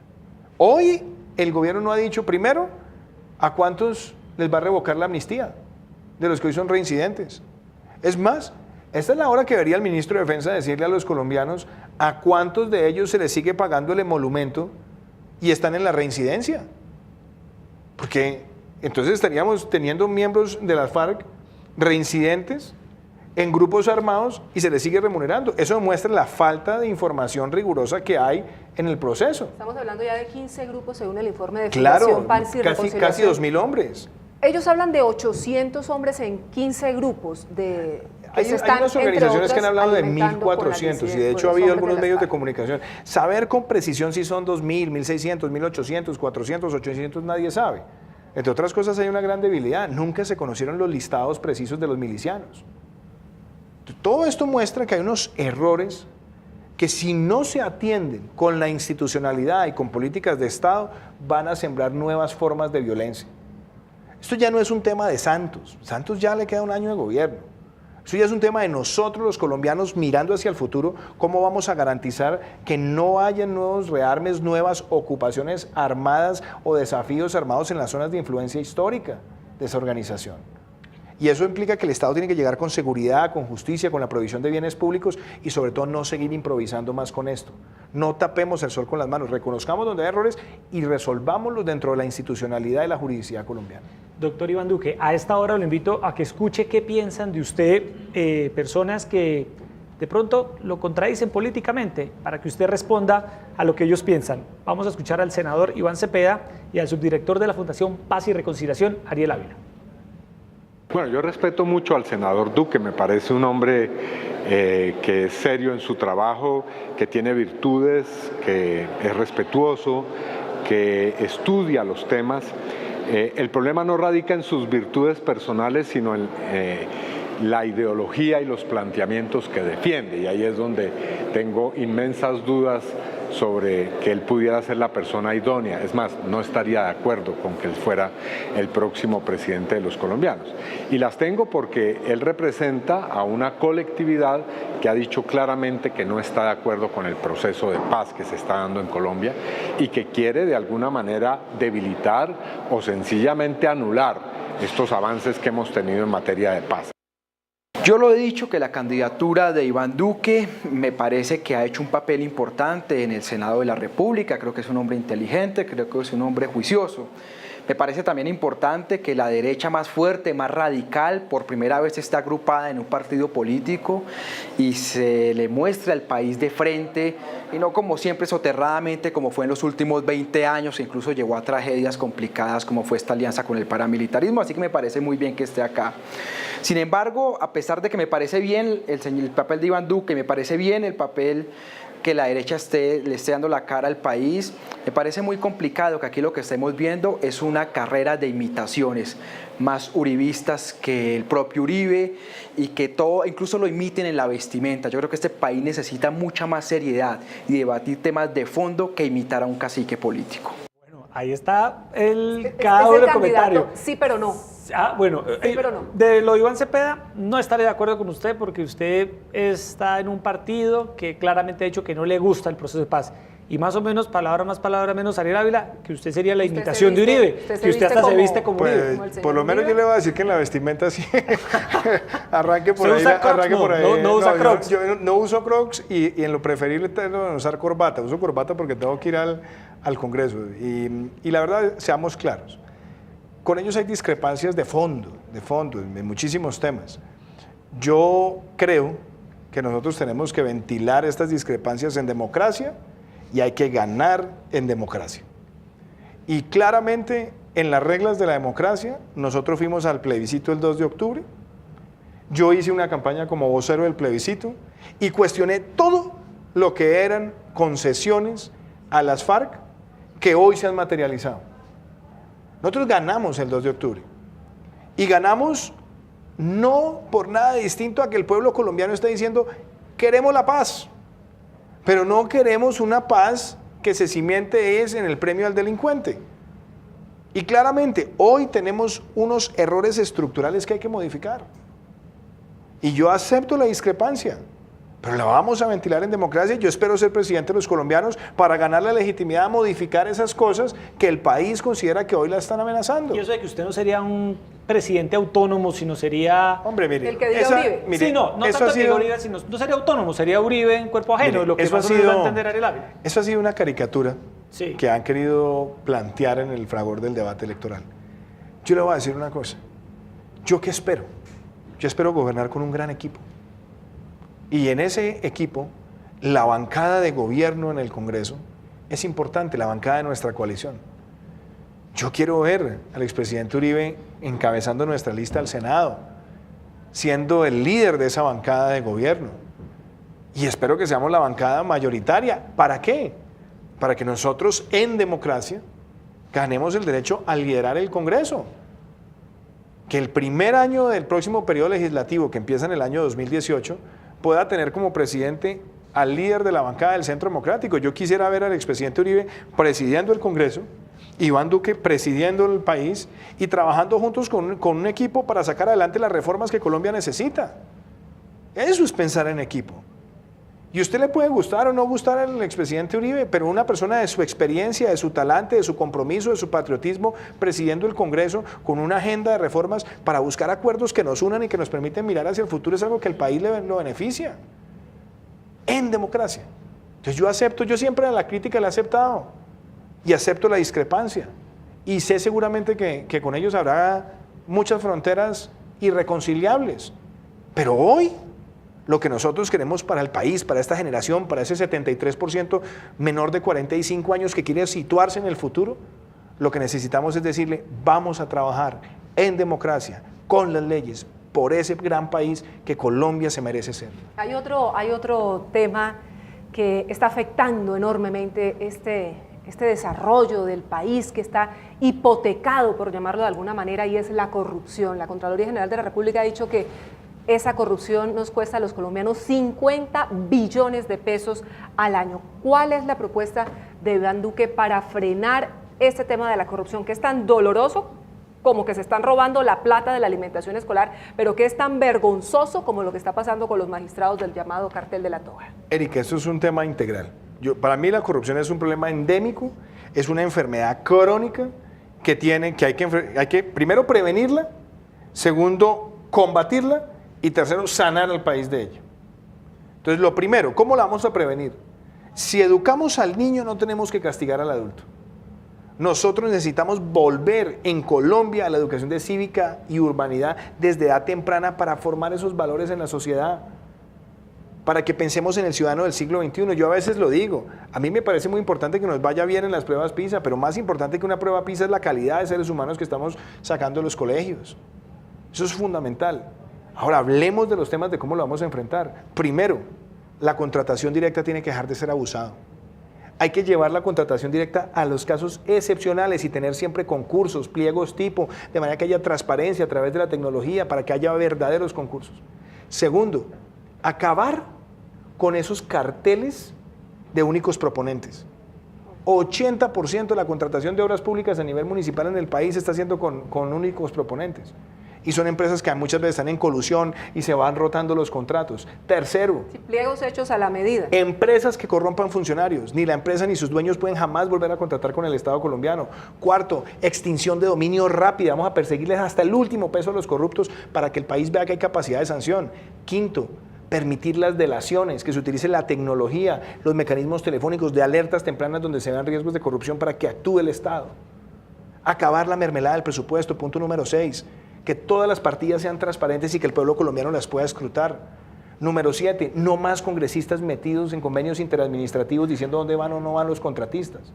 Hoy el gobierno no ha dicho, primero, ¿a cuántos les va a revocar la amnistía de los que hoy son reincidentes? Es más, esta es la hora que debería el ministro de Defensa decirle a los colombianos a cuántos de ellos se les sigue pagando el emolumento y están en la reincidencia. Porque entonces estaríamos teniendo miembros de las FARC reincidentes en grupos armados y se les sigue remunerando. Eso demuestra la falta de información rigurosa que hay en el proceso. Estamos hablando ya de 15 grupos según el informe de Fundación Paz y Reconciliación. Casi 2.000 hombres. Ellos hablan de 800 hombres en 15 grupos de... Hay unas organizaciones que han hablado de 1.400 y de hecho ha habido algunos medios de comunicación. Saber con precisión si son 2.000, 1.600, 1.800, 400, 800, nadie sabe. Entre otras cosas hay una gran debilidad. Nunca se conocieron los listados precisos de los milicianos. Todo esto muestra que hay unos errores que si no se atienden con la institucionalidad y con políticas de Estado van a sembrar nuevas formas de violencia. Esto ya no es un tema de Santos. Santos ya le queda un año de gobierno. Eso ya es un tema de nosotros los colombianos mirando hacia el futuro, cómo vamos a garantizar que no haya nuevos rearmes, nuevas ocupaciones armadas o desafíos armados en las zonas de influencia histórica de esa organización. Y eso implica que el Estado tiene que llegar con seguridad, con justicia, con la provisión de bienes públicos y sobre todo no seguir improvisando más con esto. No tapemos el sol con las manos, reconozcamos donde hay errores y resolvámoslos dentro de la institucionalidad de la juridicidad colombiana. Doctor Iván Duque, a esta hora lo invito a que escuche qué piensan de usted personas que de pronto lo contradicen políticamente, para que usted responda a lo que ellos piensan. Vamos a escuchar al senador Iván Cepeda y al subdirector de la Fundación Paz y Reconciliación, Ariel Ávila. Bueno, yo respeto mucho al senador Duque, me parece un hombre que es serio en su trabajo, que tiene virtudes, que es respetuoso, que estudia los temas. El problema no radica en sus virtudes personales, sino en la ideología y los planteamientos que defiende, y ahí es donde tengo inmensas dudas sobre que él pudiera ser la persona idónea. Es más, no estaría de acuerdo con que él fuera el próximo presidente de los colombianos. Y las tengo porque él representa a una colectividad que ha dicho claramente que no está de acuerdo con el proceso de paz que se está dando en Colombia y que quiere de alguna manera debilitar o sencillamente anular estos avances que hemos tenido en materia de paz. Yo lo he dicho que la candidatura de Iván Duque me parece que ha hecho un papel importante en el Senado de la República, creo que es un hombre inteligente, creo que es un hombre juicioso. Me parece también importante que la derecha más fuerte, más radical, por primera vez está agrupada en un partido político y se le muestra al país de frente y no como siempre soterradamente como fue en los últimos 20 años, e incluso llevó a tragedias complicadas como fue esta alianza con el paramilitarismo, así que me parece muy bien que esté acá. Sin embargo, a pesar de que me parece bien el papel de Iván Duque, me parece bien el papel que la derecha le esté dando la cara al país, me parece muy complicado que aquí lo que estemos viendo es una carrera de imitaciones, más uribistas que el propio Uribe y que todo, incluso lo imiten en la vestimenta. Yo creo que este país necesita mucha más seriedad y debatir temas de fondo que imitar a un cacique político. Bueno, ahí está cada uno del comentario. Sí, pero no. Ah, bueno, sí, pero no. De lo de Iván Cepeda, no estaré de acuerdo con usted porque usted está en un partido que claramente ha dicho que no le gusta el proceso de paz. Y más o menos, palabra más, palabra menos, Ariel Ávila, que usted sería la imitación de Uribe, que usted hasta se viste como Uribe. Pues, por lo menos yo le voy a decir que en la vestimenta sí, arranque por ahí. No usa Crocs. Yo no uso Crocs y en lo preferible tengo que usar corbata. Uso corbata porque tengo que ir al Congreso. Y la verdad, seamos claros. Con ellos hay discrepancias de fondo, en muchísimos temas. Yo creo que nosotros tenemos que ventilar estas discrepancias en democracia y hay que ganar en democracia. Y claramente, en las reglas de la democracia, nosotros fuimos al plebiscito el 2 de octubre, yo hice una campaña como vocero del plebiscito y cuestioné todo lo que eran concesiones a las FARC que hoy se han materializado. Nosotros ganamos el 2 de octubre y ganamos no por nada distinto a que el pueblo colombiano está diciendo queremos la paz, pero no queremos una paz que se cimente en el premio al delincuente. Y claramente hoy tenemos unos errores estructurales que hay que modificar. Y yo acepto la discrepancia, pero la vamos a ventilar en democracia. Yo espero ser presidente de los colombianos para ganar la legitimidad a modificar esas cosas que el país considera que hoy la están amenazando. Y eso de que usted no sería un presidente autónomo, sino sería... Hombre, mire, el que diga Uribe. Mire, sí, no tanto el que diga Uribe, sino no sería autónomo, sería Uribe en cuerpo ajeno, mire, lo que más o menos va a entender Ariel Ávila. Eso ha sido una caricatura que han querido plantear en el fragor del debate electoral. Yo le voy a decir una cosa. ¿Yo qué espero? Yo espero gobernar con un gran equipo. Y en ese equipo, la bancada de gobierno en el Congreso es importante, la bancada de nuestra coalición. Yo quiero ver al expresidente Uribe encabezando nuestra lista al Senado, siendo el líder de esa bancada de gobierno. Y espero que seamos la bancada mayoritaria. ¿Para qué? Para que nosotros en democracia ganemos el derecho a liderar el Congreso. Que el primer año del próximo periodo legislativo, que empieza en el año 2018, pueda tener como presidente al líder de la bancada del Centro Democrático. Yo quisiera ver al expresidente Uribe presidiendo el Congreso, Iván Duque presidiendo el país y trabajando juntos con un equipo para sacar adelante las reformas que Colombia necesita. Eso es pensar en equipo. Y usted le puede gustar o no gustar al expresidente Uribe, pero una persona de su experiencia, de su talante, de su compromiso, de su patriotismo, presidiendo el Congreso con una agenda de reformas para buscar acuerdos que nos unan y que nos permiten mirar hacia el futuro, es algo que el país lo beneficia. En democracia. Entonces yo acepto, yo siempre a la crítica la he aceptado y acepto la discrepancia. Y sé seguramente que con ellos habrá muchas fronteras irreconciliables. Pero hoy, lo que nosotros queremos para el país, para esta generación, para ese 73% menor de 45 años que quiere situarse en el futuro, lo que necesitamos es decirle, vamos a trabajar en democracia, con las leyes, por ese gran país que Colombia se merece ser. Hay otro tema que está afectando enormemente este desarrollo del país, que está hipotecado, por llamarlo de alguna manera, y es la corrupción. La Contraloría General de la República ha dicho que esa corrupción nos cuesta a los colombianos 50 billones de pesos al año. ¿Cuál es la propuesta de Iván Duque para frenar este tema de la corrupción, que es tan doloroso como que se están robando la plata de la alimentación escolar, pero que es tan vergonzoso como lo que está pasando con los magistrados del llamado cartel de la toga? Erika, eso es un tema integral. Para mí la corrupción es un problema endémico, es una enfermedad crónica que hay que primero prevenirla, segundo combatirla y tercero sanar al país de ella. Entonces lo primero, ¿cómo la vamos a prevenir? Si educamos al niño no tenemos que castigar al adulto. Nosotros necesitamos volver en Colombia a la educación de cívica y urbanidad desde edad temprana para formar esos valores en la sociedad, para que pensemos en el ciudadano del siglo XXI. Yo a veces lo digo, a mí me parece muy importante que nos vaya bien en las pruebas PISA, pero más importante que una prueba PISA es la calidad de seres humanos que estamos sacando de los colegios. Eso es fundamental. Ahora hablemos de los temas de cómo lo vamos a enfrentar. Primero, la contratación directa tiene que dejar de ser abusado. Hay que llevar la contratación directa a los casos excepcionales y tener siempre concursos, pliegos tipo, de manera que haya transparencia a través de la tecnología para que haya verdaderos concursos. Segundo, acabar con esos carteles de únicos proponentes. 80% de la contratación de obras públicas a nivel municipal en el país se está haciendo con únicos proponentes. Y son empresas que muchas veces están en colusión y se van rotando los contratos. Tercero, pliegos hechos a la medida. Empresas que corrompan funcionarios. Ni la empresa ni sus dueños pueden jamás volver a contratar con el Estado colombiano. Cuarto, extinción de dominio rápida. Vamos a perseguirles hasta el último peso a los corruptos para que el país vea que hay capacidad de sanción. Quinto, permitir las delaciones, que se utilice la tecnología, los mecanismos telefónicos de alertas tempranas donde se vean riesgos de corrupción para que actúe el Estado. Acabar la mermelada del presupuesto, punto número 6. Que todas las partidas sean transparentes y que el pueblo colombiano las pueda escrutar. Número 7, no más congresistas metidos en convenios interadministrativos diciendo dónde van o no van los contratistas.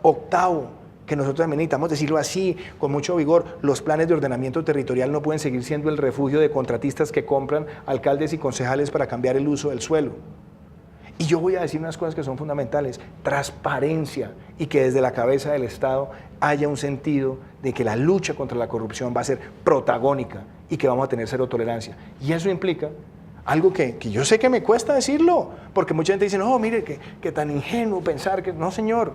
Octavo, que nosotros también necesitamos decirlo así, con mucho vigor, los planes de ordenamiento territorial no pueden seguir siendo el refugio de contratistas que compran alcaldes y concejales para cambiar el uso del suelo. Y yo voy a decir unas cosas que son fundamentales: transparencia, y que desde la cabeza del Estado haya un sentido de que la lucha contra la corrupción va a ser protagónica y que vamos a tener cero tolerancia. Y eso implica algo que yo sé que me cuesta decirlo, porque mucha gente dice, no, mire, que tan ingenuo pensar que... No, señor,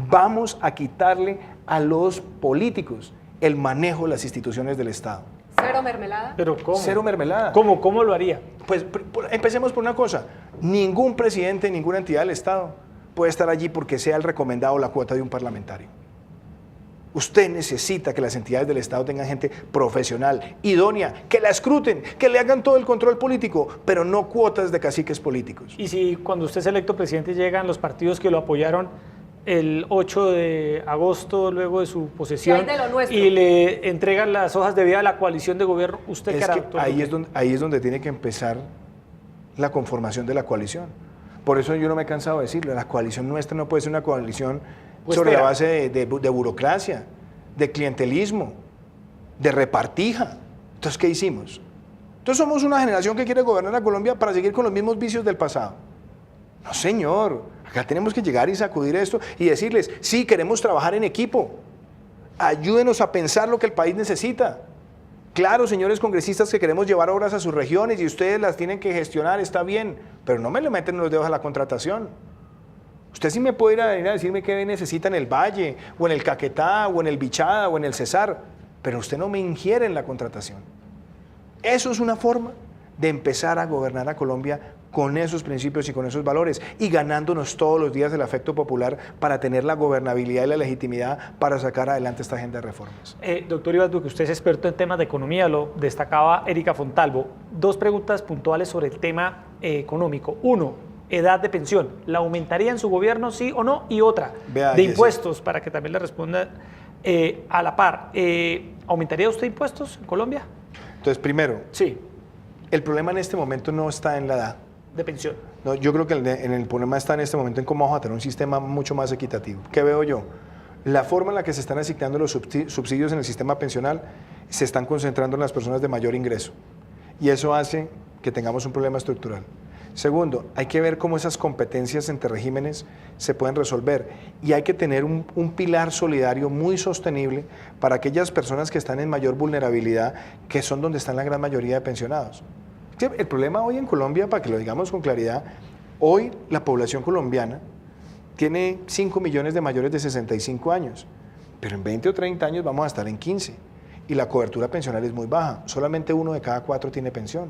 vamos a quitarle a los políticos el manejo de las instituciones del Estado. ¿Cero mermelada? ¿Pero cómo? Cero mermelada. ¿Cómo lo haría? Pues empecemos por una cosa. Ningún presidente, ninguna entidad del Estado puede estar allí porque sea el recomendado o la cuota de un parlamentario. Usted necesita que las entidades del Estado tengan gente profesional, idónea, que la escruten, que le hagan todo el control político, pero no cuotas de caciques políticos. Y si cuando usted es electo presidente llegan los partidos que lo apoyaron el 8 de agosto, luego de su posesión, y le entregan las hojas de vida a la coalición de gobierno, ¿usted qué hará? Ahí es donde tiene que empezar la conformación de la coalición. Por eso yo no me he cansado de decirlo, la coalición nuestra no puede ser una coalición sobre la base de burocracia, de clientelismo, de repartija. Entonces, ¿qué hicimos? Entonces somos una generación que quiere gobernar a Colombia para seguir con los mismos vicios del pasado. No, señor, acá tenemos que llegar y sacudir esto y decirles, sí, queremos trabajar en equipo, ayúdenos a pensar lo que el país necesita. Claro, señores congresistas, que queremos llevar obras a sus regiones y ustedes las tienen que gestionar, está bien, pero no me le meten los dedos a la contratación. Usted sí me puede ir a decirme qué necesita en el Valle, o en el Caquetá, o en el Bichada, o en el Cesar, pero usted no me ingiere en la contratación. Eso es una forma de empezar a gobernar a Colombia con esos principios y con esos valores y ganándonos todos los días el afecto popular para tener la gobernabilidad y la legitimidad para sacar adelante esta agenda de reformas. Doctor Iván Duque, usted es experto en temas de economía, lo destacaba Erika Fontalvo. Dos preguntas puntuales sobre el tema económico. Uno, edad de pensión, ¿la aumentaría en su gobierno, sí o no? Y otra, de impuestos, para que también le responda a la par. ¿Aumentaría usted impuestos en Colombia? Entonces, primero, sí. El problema en este momento no está en la edad de pensión. No, yo creo que el problema está en este momento en cómo vamos a tener un sistema mucho más equitativo. ¿Qué veo yo? La forma en la que se están asignando los subsidios en el sistema pensional se están concentrando en las personas de mayor ingreso y eso hace que tengamos un problema estructural. Segundo, hay que ver cómo esas competencias entre regímenes se pueden resolver y hay que tener un pilar solidario muy sostenible para aquellas personas que están en mayor vulnerabilidad, que son donde están la gran mayoría de pensionados. El problema hoy en Colombia, para que lo digamos con claridad, hoy la población colombiana tiene 5 millones de mayores de 65 años, pero en 20 o 30 años vamos a estar en 15 y la cobertura pensional es muy baja, solamente 1 de cada 4 tiene pensión.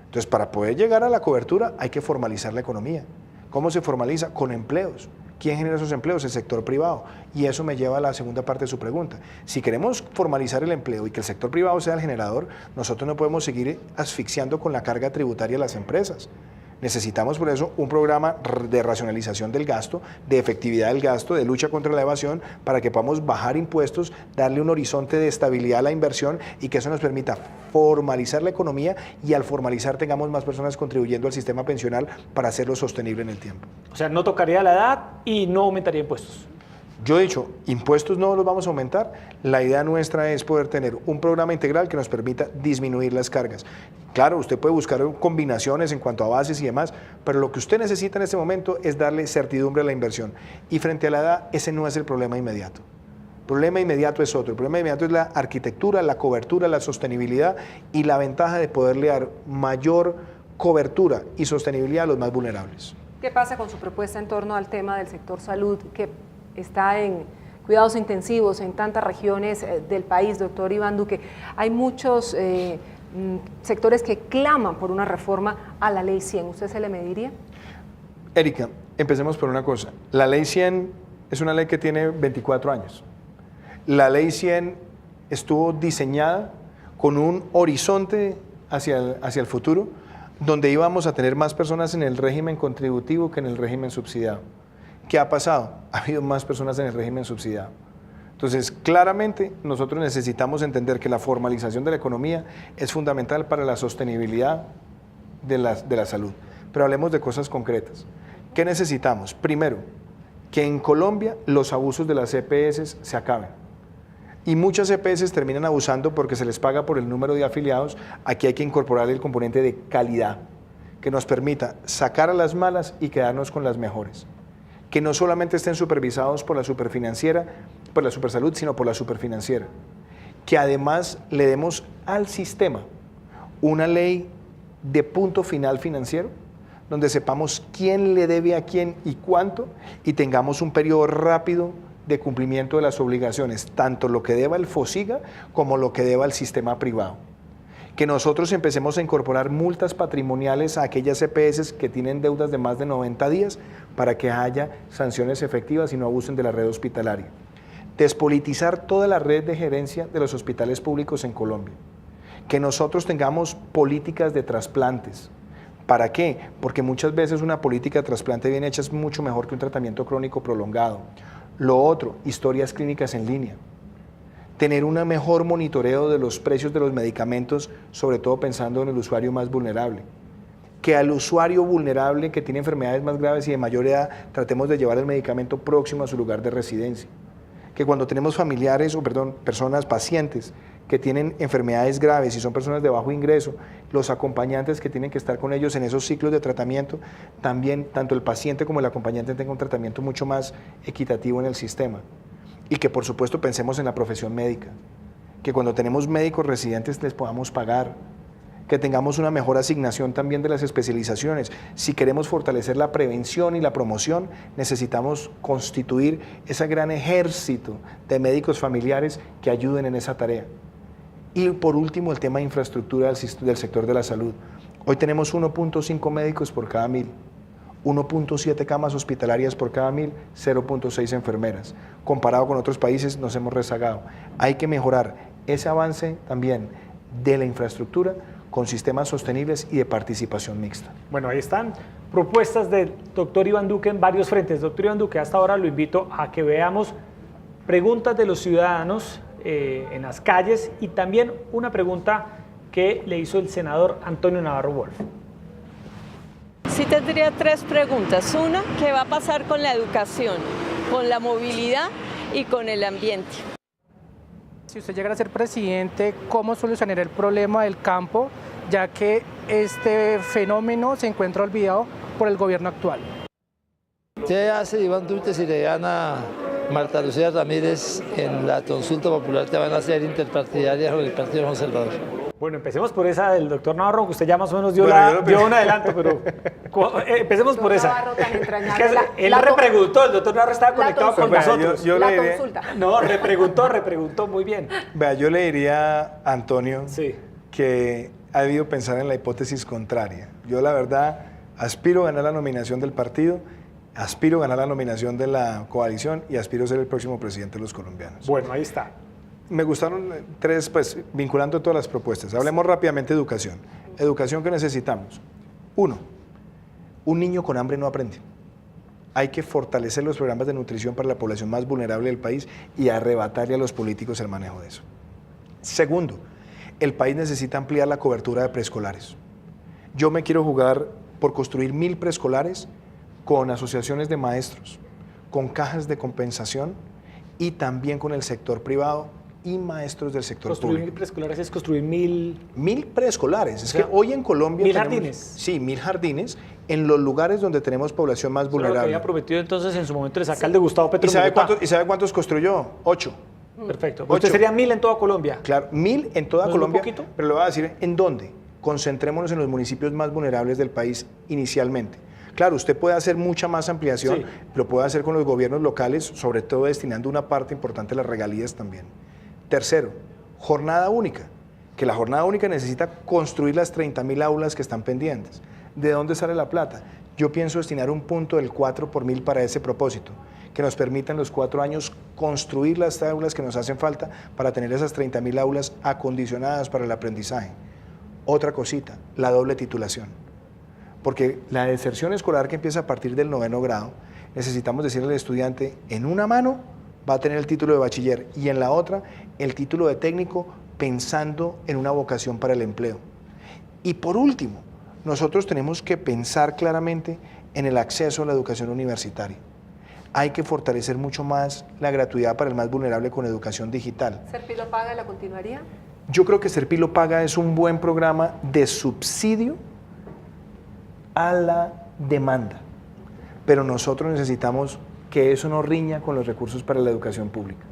Entonces, para poder llegar a la cobertura hay que formalizar la economía. ¿Cómo se formaliza? Con empleos. ¿Quién genera esos empleos? El sector privado. Y eso me lleva a la segunda parte de su pregunta. Si queremos formalizar el empleo y que el sector privado sea el generador, nosotros no podemos seguir asfixiando con la carga tributaria a las empresas. Necesitamos por eso un programa de racionalización del gasto, de efectividad del gasto, de lucha contra la evasión, para que podamos bajar impuestos, darle un horizonte de estabilidad a la inversión y que eso nos permita formalizar la economía y al formalizar tengamos más personas contribuyendo al sistema pensional para hacerlo sostenible en el tiempo. O sea, no tocaría la edad y no aumentaría impuestos. Yo he dicho, impuestos no los vamos a aumentar, la idea nuestra es poder tener un programa integral que nos permita disminuir las cargas. Claro, usted puede buscar combinaciones en cuanto a bases y demás, pero lo que usted necesita en este momento es darle certidumbre a la inversión. Y frente a la edad, ese no es el problema inmediato. El problema inmediato es otro. El problema inmediato es la arquitectura, la cobertura, la sostenibilidad y la ventaja de poderle dar mayor cobertura y sostenibilidad a los más vulnerables. ¿Qué pasa con su propuesta en torno al tema del sector salud, que está en cuidados intensivos en tantas regiones del país, doctor Iván Duque? Hay muchos sectores que claman por una reforma a la Ley 100. ¿Usted se le mediría? Erika, empecemos por una cosa. La Ley 100 es una ley que tiene 24 años. La Ley 100 estuvo diseñada con un horizonte hacia el futuro, donde íbamos a tener más personas en el régimen contributivo que en el régimen subsidiado. ¿Qué ha pasado? Ha habido más personas en el régimen subsidiado. Entonces, claramente, nosotros necesitamos entender que la formalización de la economía es fundamental para la sostenibilidad de la salud. Pero hablemos de cosas concretas. ¿Qué necesitamos? Primero, que en Colombia los abusos de las EPS se acaben. Y muchas EPS terminan abusando porque se les paga por el número de afiliados. Aquí hay que incorporar el componente de calidad, que nos permita sacar a las malas y quedarnos con las mejores. Que no solamente estén supervisados por la superfinanciera, por la supersalud, sino por la superfinanciera. Que además le demos al sistema una ley de punto final financiero, donde sepamos quién le debe a quién y cuánto, y tengamos un periodo rápido de cumplimiento de las obligaciones, tanto lo que deba el FOSIGA como lo que deba el sistema privado. Que nosotros empecemos a incorporar multas patrimoniales a aquellas EPS que tienen deudas de más de 90 días para que haya sanciones efectivas y no abusen de la red hospitalaria. Despolitizar toda la red de gerencia de los hospitales públicos en Colombia. Que nosotros tengamos políticas de trasplantes. ¿Para qué? Porque muchas veces una política de trasplante bien hecha es mucho mejor que un tratamiento crónico prolongado. Lo otro, historias clínicas en línea. Tener un mejor monitoreo de los precios de los medicamentos, sobre todo pensando en el usuario más vulnerable. Que al usuario vulnerable que tiene enfermedades más graves y de mayor edad, tratemos de llevar el medicamento próximo a su lugar de residencia. Que cuando tenemos personas, pacientes que tienen enfermedades graves y son personas de bajo ingreso, los acompañantes que tienen que estar con ellos en esos ciclos de tratamiento, también tanto el paciente como el acompañante tengan un tratamiento mucho más equitativo en el sistema. Y que por supuesto pensemos en la profesión médica, que cuando tenemos médicos residentes les podamos pagar, que tengamos una mejor asignación también de las especializaciones. Si queremos fortalecer la prevención y la promoción, necesitamos constituir ese gran ejército de médicos familiares que ayuden en esa tarea. Y por último, el tema de infraestructura del sector de la salud. Hoy tenemos 1.5 médicos por cada 1000, 1.7 camas hospitalarias por cada 1000, 0.6 enfermeras. Comparado con otros países nos hemos rezagado. Hay que mejorar ese avance también de la infraestructura con sistemas sostenibles y de participación mixta. Bueno, ahí están propuestas del doctor Iván Duque en varios frentes. Doctor Iván Duque, hasta ahora lo invito a que veamos preguntas de los ciudadanos en las calles y también una pregunta que le hizo el senador Antonio Navarro Wolf. Sí tendría 3 preguntas. Una, ¿qué va a pasar con la educación, con la movilidad y con el ambiente? Si usted llegara a ser presidente, ¿cómo solucionar el problema del campo, ya que este fenómeno se encuentra olvidado por el gobierno actual? ¿Qué hace Iván Duque si le gana Marta Lucía Ramírez en la consulta popular que van a hacer interpartidarias con el Partido Conservador? Bueno, empecemos por esa del doctor Navarro, que usted ya más o menos dio un adelanto, pero empecemos por esa. Navarro tan entrañable. Él repreguntó, el doctor Navarro estaba conectado con nosotros. La consulta. No, repreguntó muy bien. Vea, yo le diría a Antonio Sí. que ha debido pensar en la hipótesis contraria. Yo la verdad aspiro a ganar la nominación del partido, aspiro a ganar la nominación de la coalición y aspiro a ser el próximo presidente de los colombianos. Bueno, ahí está. Me gustaron 3, pues, vinculando todas las propuestas. Hablemos rápidamente de educación. Educación que necesitamos. 1, un niño con hambre no aprende. Hay que fortalecer los programas de nutrición para la población más vulnerable del país y arrebatarle a los políticos el manejo de eso. Segundo, el país necesita ampliar la cobertura de preescolares. Yo me quiero jugar por construir 1000 preescolares con asociaciones de maestros, con cajas de compensación y también con el sector privado y maestros del sector Construir público. 1000 preescolares es construir 1000... 1000 preescolares. Es O sea, que hoy en Colombia 1000 tenemos, jardines. Sí, 1000 jardines en los lugares donde tenemos población más Eso es lo que vulnerable. había prometido entonces en su momento de sacar de Gustavo Petro. ¿Y sabe cuántos construyó? 8. Perfecto. 8. Usted sería 1000 en toda Colombia. Claro, 1000 en toda ¿No es muy Colombia, poquito? pero le voy a decir en dónde. Concentrémonos en los municipios más vulnerables del país inicialmente. Claro, usted puede hacer mucha más ampliación, Sí. lo puede hacer con los gobiernos locales, sobre todo destinando una parte importante a las regalías también. Tercero, jornada única, que la jornada única necesita construir las 30.000 aulas que están pendientes. ¿De dónde sale la plata? Yo pienso destinar un punto del 4 por 1000 para ese propósito, que nos permita en los 4 años construir las aulas que nos hacen falta para tener esas 30.000 aulas acondicionadas para el aprendizaje. Otra cosita, la doble titulación. Porque la deserción escolar que empieza a partir del 9º grado, necesitamos decirle al estudiante, en una mano va a tener el título de bachiller y en la otra el título de técnico pensando en una vocación para el empleo. Y por último, nosotros tenemos que pensar claramente en el acceso a la educación universitaria. Hay que fortalecer mucho más la gratuidad para el más vulnerable con educación digital. ¿Serpilo Paga la continuaría? Yo creo que Serpilo Paga es un buen programa de subsidio a la demanda, pero nosotros necesitamos que eso no riña con los recursos para la educación pública.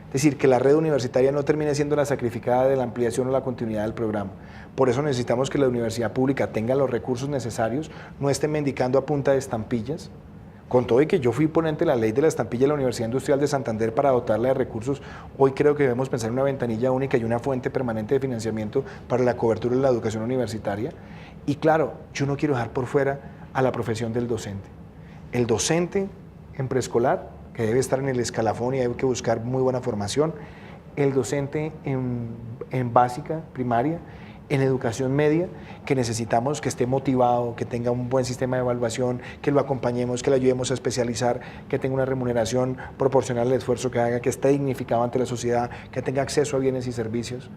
Es decir, que la red universitaria no termine siendo la sacrificada de la ampliación o la continuidad del programa. Por eso necesitamos que la universidad pública tenga los recursos necesarios, no esté mendicando a punta de estampillas, con todo y que yo fui ponente de la ley de la estampilla de la Universidad Industrial de Santander para dotarla de recursos. Hoy creo que debemos pensar en una ventanilla única y una fuente permanente de financiamiento para la cobertura de la educación universitaria. Y claro, yo no quiero dejar por fuera a la profesión del docente. El docente en preescolar, que debe estar en el escalafón y hay que buscar muy buena formación. El docente en básica, primaria, en educación media, que necesitamos que esté motivado, que tenga un buen sistema de evaluación, que lo acompañemos, que le ayudemos a especializar, que tenga una remuneración proporcional al esfuerzo que haga, que esté dignificado ante la sociedad, que tenga acceso a bienes y servicios.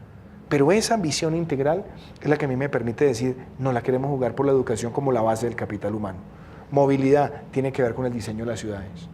Pero esa visión integral es la que a mí me permite decir, no la queremos jugar por la educación como la base del capital humano. Movilidad tiene que ver con el diseño de las ciudades.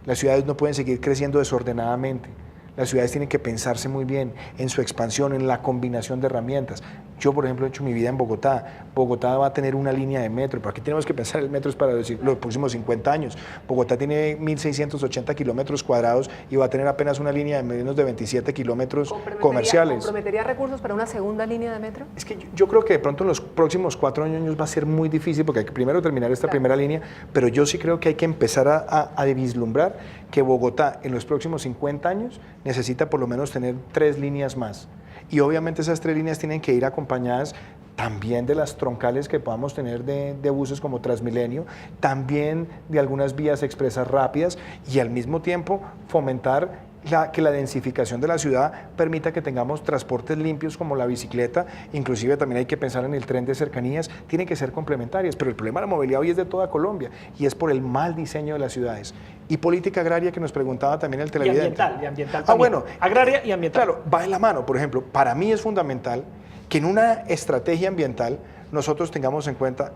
Las ciudades no pueden seguir creciendo desordenadamente. Las ciudades tienen que pensarse muy bien en su expansión, en la combinación de herramientas. Yo, por ejemplo, he hecho mi vida en Bogotá. Bogotá va a tener una línea de metro, pero aquí tenemos que pensar el metro es para los próximos 50 años. Bogotá tiene 1.680 kilómetros cuadrados y va a tener apenas una línea de menos de 27 kilómetros comerciales. ¿Comprometería recursos para una segunda línea de metro? Es que yo creo que de pronto en los próximos 4 años va a ser muy difícil porque hay que primero terminar esta primera línea, pero yo sí creo que hay que empezar a vislumbrar que Bogotá en los próximos 50 años necesita por lo menos tener 3 líneas más. y obviamente esas 3 líneas tienen que ir acompañadas también de las troncales que podamos tener de buses como Transmilenio, también de algunas vías expresas rápidas y al mismo tiempo fomentar que la densificación de la ciudad permita que tengamos transportes limpios como la bicicleta, inclusive también hay que pensar en el tren de cercanías, tienen que ser complementarias, pero el problema de la movilidad hoy es de toda Colombia y es por el mal diseño de las ciudades. Y política agraria que nos preguntaba también el televidente. Y ambiental también. Bueno. Agraria y ambiental. Claro, va de la mano. Por ejemplo, para mí es fundamental que en una estrategia ambiental nosotros tengamos en cuenta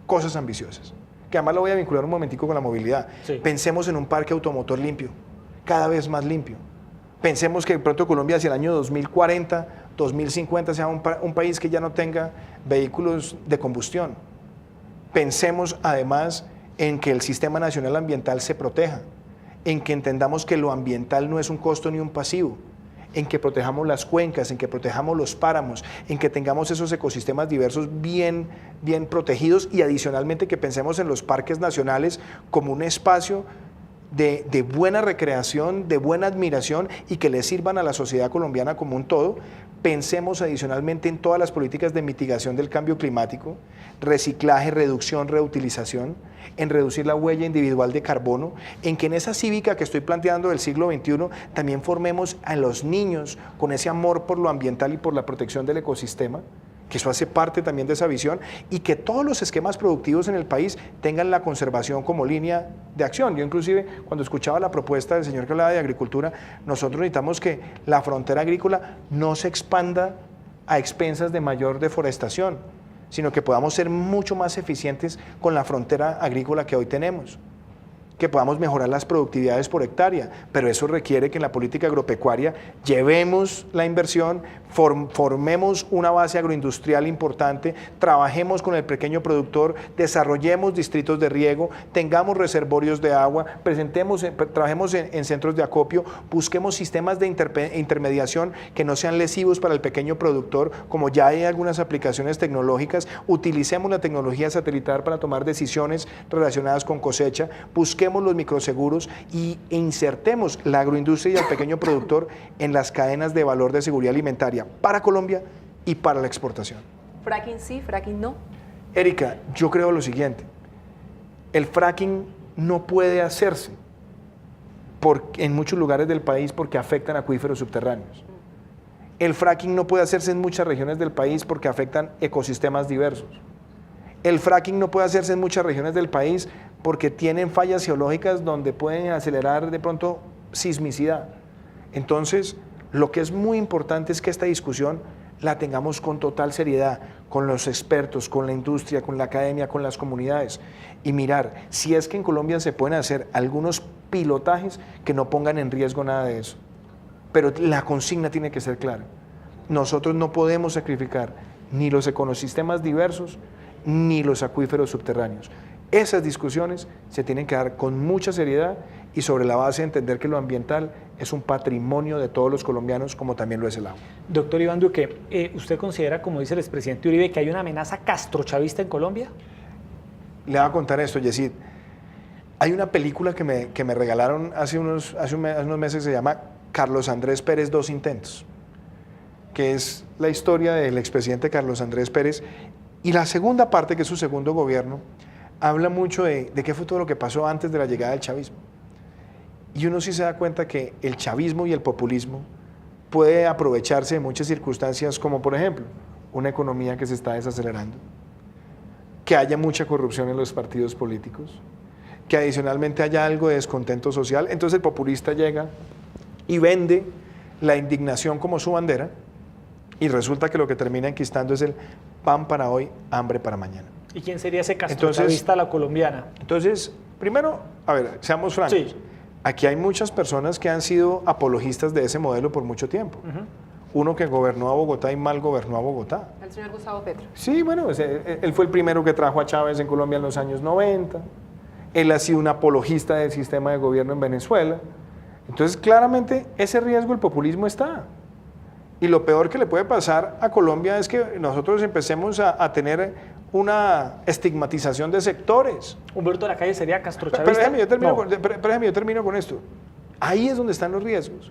cosas ambiciosas, que además lo voy a vincular un momentico con la movilidad. Sí. Pensemos en un parque automotor limpio, cada vez más limpio. Pensemos que de pronto Colombia hacia el año 2040, 2050 sea un país que ya no tenga vehículos de combustión. Pensemos además en que el Sistema Nacional Ambiental se proteja, en que entendamos que lo ambiental no es un costo ni un pasivo, en que protejamos las cuencas, en que protejamos los páramos, en que tengamos esos ecosistemas diversos bien protegidos y adicionalmente que pensemos en los parques nacionales como un espacio de buena recreación, de buena admiración y que le sirvan a la sociedad colombiana como un todo. Pensemos adicionalmente en todas las políticas de mitigación del cambio climático, reciclaje, reducción, reutilización, en reducir la huella individual de carbono, en que en esa cívica que estoy planteando del siglo XXI también formemos a los niños con ese amor por lo ambiental y por la protección del ecosistema, que eso hace parte también de esa visión, y que todos los esquemas productivos en el país tengan la conservación como línea de acción. Yo inclusive cuando escuchaba la propuesta del señor que hablaba de agricultura, nosotros necesitamos que la frontera agrícola no se expanda a expensas de mayor deforestación, sino que podamos ser mucho más eficientes con la frontera agrícola que hoy tenemos, que podamos mejorar las productividades por hectárea, pero eso requiere que en la política agropecuaria llevemos la inversión, formemos una base agroindustrial importante, trabajemos con el pequeño productor, desarrollemos distritos de riego, tengamos reservorios de agua, trabajemos en centros de acopio, busquemos sistemas de intermediación que no sean lesivos para el pequeño productor, como ya hay algunas aplicaciones tecnológicas, utilicemos la tecnología satelital para tomar decisiones relacionadas con cosecha, busquemos los microseguros y insertemos la agroindustria y el pequeño productor en las cadenas de valor de seguridad alimentaria para Colombia y para la exportación. ¿Fracking sí, fracking no? Erika, yo creo lo siguiente, el fracking no puede hacerse en muchos lugares del país porque afectan acuíferos subterráneos. El fracking no puede hacerse en muchas regiones del país porque afectan ecosistemas diversos. El fracking no puede hacerse en muchas regiones del país porque tienen fallas geológicas donde pueden acelerar de pronto sismicidad. Entonces, lo que es muy importante es que esta discusión la tengamos con total seriedad, con los expertos, con la industria, con la academia, con las comunidades, y mirar si es que en Colombia se pueden hacer algunos pilotajes que no pongan en riesgo nada de eso. Pero la consigna tiene que ser clara. Nosotros no podemos sacrificar ni los ecosistemas diversos, ni los acuíferos subterráneos. Esas discusiones se tienen que dar con mucha seriedad y sobre la base de entender que lo ambiental es un patrimonio de todos los colombianos, como también lo es el agua. Doctor Iván Duque, ¿usted considera, como dice el expresidente Uribe, que hay una amenaza castrochavista en Colombia? Le voy a contar esto, Yesid. Hay una película que me regalaron hace unos meses, se llama Carlos Andrés Pérez, 2 intentos, que es la historia del expresidente Carlos Andrés Pérez. Y la segunda parte, que es su segundo gobierno, habla mucho de qué fue todo lo que pasó antes de la llegada del chavismo. Y uno sí se da cuenta que el chavismo y el populismo puede aprovecharse de muchas circunstancias, como por ejemplo, una economía que se está desacelerando, que haya mucha corrupción en los partidos políticos, que adicionalmente haya algo de descontento social. Entonces el populista llega y vende la indignación como su bandera, y resulta que lo que termina enquistando es el pan para hoy, hambre para mañana. ¿Y quién sería ese castrochavista, la colombiana? Entonces, primero, a ver, seamos francos. Sí. Aquí hay muchas personas que han sido apologistas de ese modelo por mucho tiempo. Uno que gobernó a Bogotá y mal gobernó a Bogotá. El señor Gustavo Petro. Sí, bueno, él fue el primero que trajo a Chávez en Colombia en los años 90. Él ha sido un apologista del sistema de gobierno en Venezuela. Entonces, claramente, ese riesgo del populismo está. Y lo peor que le puede pasar a Colombia es que nosotros empecemos a tener una estigmatización de sectores. Humberto de la Calle sería castrochavista. Pero déjame, yo termino con esto. Ahí es donde están los riesgos.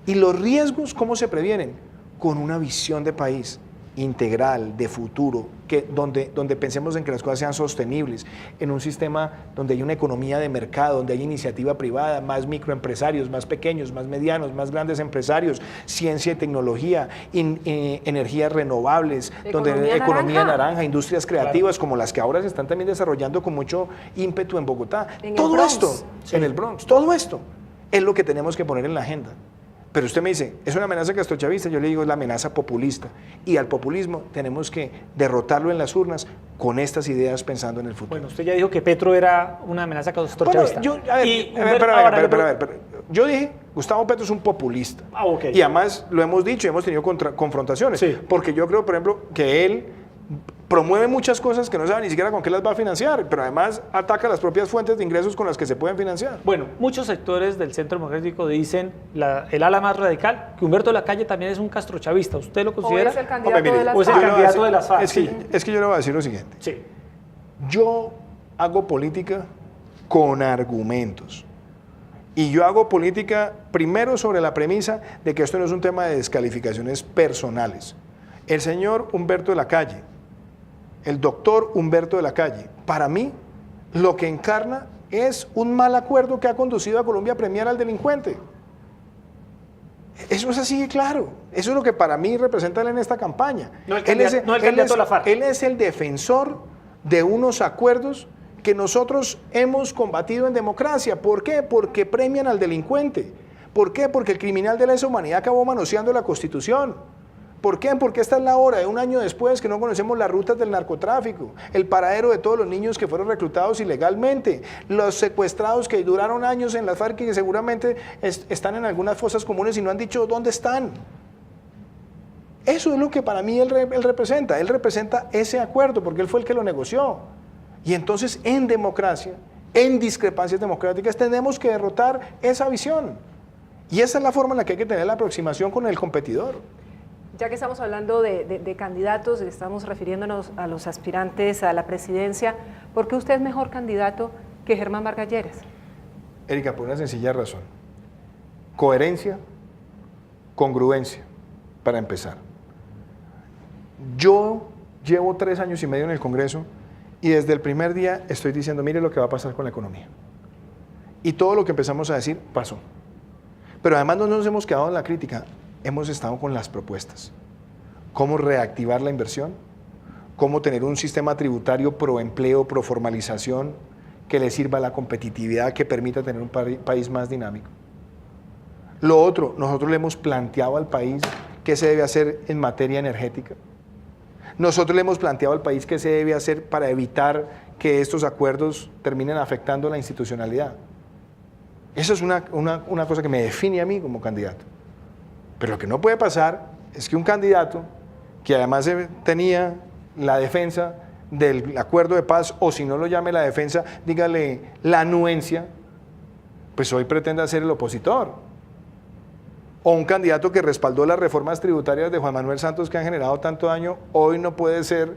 Y los riesgos, ¿cómo se previenen? con una visión de país integral, de futuro, donde pensemos en que las cosas sean sostenibles, en un sistema donde hay una economía de mercado, donde hay iniciativa privada, más microempresarios, más pequeños, más medianos, más grandes empresarios, ciencia y tecnología, energías renovables, donde economía naranja, industrias creativas como las que ahora se están también desarrollando con mucho ímpetu en Bogotá. Todo esto, en el Bronx, todo esto es lo que tenemos que poner en la agenda. Pero usted me dice, ¿es una amenaza castrochavista? Yo le digo, es la amenaza populista. Y al populismo tenemos que derrotarlo en las urnas con estas ideas pensando en el futuro. Bueno, usted ya dijo que Petro era una amenaza castrochavista. Yo dije, Gustavo Petro es un populista. Okay. Y además lo hemos dicho, hemos tenido confrontaciones. Sí. Porque yo creo, por ejemplo, que él promueve muchas cosas que no sabe ni siquiera con qué las va a financiar, pero además ataca las propias fuentes de ingresos con las que se pueden financiar. Bueno, muchos sectores del Centro Democrático dicen, el ala más radical, que Humberto Lacalle también es un castrochavista. ¿Usted lo considera? ¿O es el candidato de las FARC? Es que yo le voy a decir lo siguiente. Sí. Yo hago política con argumentos. Y yo hago política primero sobre la premisa de que esto no es un tema de descalificaciones personales. El señor Humberto Lacalle, el doctor Humberto de la Calle, para mí lo que encarna es un mal acuerdo que ha conducido a Colombia a premiar al delincuente. Eso es así de claro. Eso es lo que para mí representa él en esta campaña. No el candidato a la FARC. Él es el defensor de unos acuerdos que nosotros hemos combatido en democracia. ¿Por qué? Porque premian al delincuente. ¿Por qué? Porque el criminal de lesa humanidad acabó manoseando la Constitución. ¿Por qué? Porque esta es la hora de un año después que no conocemos las rutas del narcotráfico, el paradero de todos los niños que fueron reclutados ilegalmente, los secuestrados que duraron años en las FARC y que seguramente están en algunas fosas comunes y no han dicho dónde están. Eso es lo que para mí él representa. Él representa ese acuerdo porque él fue el que lo negoció. Y entonces en democracia, en discrepancias democráticas, tenemos que derrotar esa visión. Y esa es la forma en la que hay que tener la aproximación con el competidor. Ya que estamos hablando de candidatos, estamos refiriéndonos a los aspirantes a la presidencia, ¿por qué usted es mejor candidato que Germán Vargas Lleras? Erika, por una sencilla razón. Coherencia, congruencia, para empezar. Yo llevo 3 años y medio en el Congreso y desde el primer día estoy diciendo, mire lo que va a pasar con la economía. Y todo lo que empezamos a decir pasó. Pero además no nos hemos quedado en la crítica. Hemos estado con las propuestas. Cómo reactivar la inversión, cómo tener un sistema tributario pro empleo, pro formalización, que le sirva a la competitividad, que permita tener un país más dinámico. Lo otro, nosotros le hemos planteado al país qué se debe hacer en materia energética. Nosotros le hemos planteado al país qué se debe hacer para evitar que estos acuerdos terminen afectando la institucionalidad. Eso es una cosa que me define a mí como candidato. Pero lo que no puede pasar es que un candidato que además tenía la defensa del acuerdo de paz, o si no lo llame la defensa, dígale la anuencia, pues hoy pretenda ser el opositor. O un candidato que respaldó las reformas tributarias de Juan Manuel Santos que han generado tanto daño, hoy no puede ser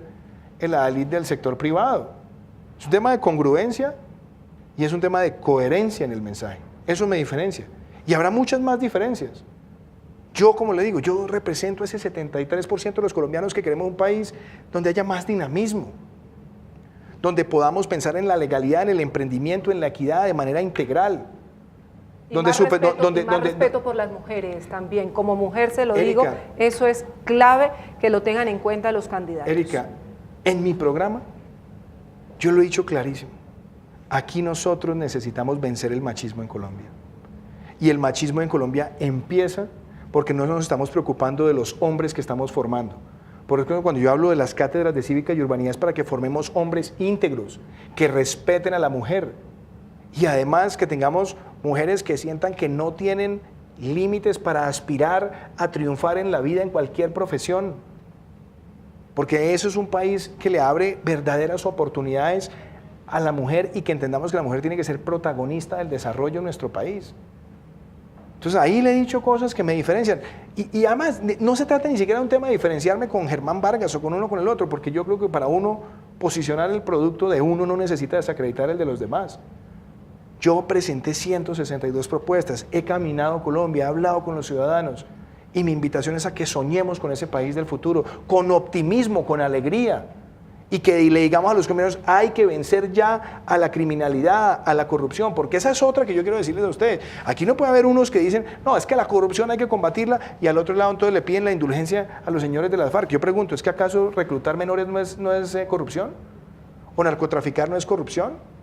el adalid del sector privado. Es un tema de congruencia y es un tema de coherencia en el mensaje. Eso me diferencia. Y habrá muchas más diferencias. Yo, como le digo, yo represento ese 73% de los colombianos que queremos un país donde haya más dinamismo, donde podamos pensar en la legalidad, en el emprendimiento, en la equidad de manera integral. Y más respeto por las mujeres también. Como mujer se lo digo, eso es clave que lo tengan en cuenta los candidatos. Erika, en mi programa yo lo he dicho clarísimo. Aquí nosotros necesitamos vencer el machismo en Colombia. Y el machismo en Colombia empieza porque no nos estamos preocupando de los hombres que estamos formando. Por eso cuando yo hablo de las cátedras de cívica y urbanidad es para que formemos hombres íntegros, que respeten a la mujer y además que tengamos mujeres que sientan que no tienen límites para aspirar a triunfar en la vida en cualquier profesión. Porque eso es un país que le abre verdaderas oportunidades a la mujer y que entendamos que la mujer tiene que ser protagonista del desarrollo de nuestro país. Entonces ahí le he dicho cosas que me diferencian. Y además no se trata ni siquiera de un tema de diferenciarme con Germán Vargas o con uno o con el otro, porque yo creo que para uno posicionar el producto de uno no necesita desacreditar el de los demás. Yo presenté 162 propuestas, he caminado Colombia, he hablado con los ciudadanos Y mi invitación es a que soñemos con ese país del futuro, con optimismo, con alegría. Y que le digamos a los colombianos, hay que vencer ya a la criminalidad, a la corrupción, porque esa es otra que yo quiero decirles a ustedes. Aquí no puede haber unos que dicen, no, es que la corrupción hay que combatirla, y al otro lado entonces le piden la indulgencia a los señores de las FARC. Yo pregunto, ¿es que acaso reclutar menores no es corrupción? ¿O narcotraficar no es corrupción?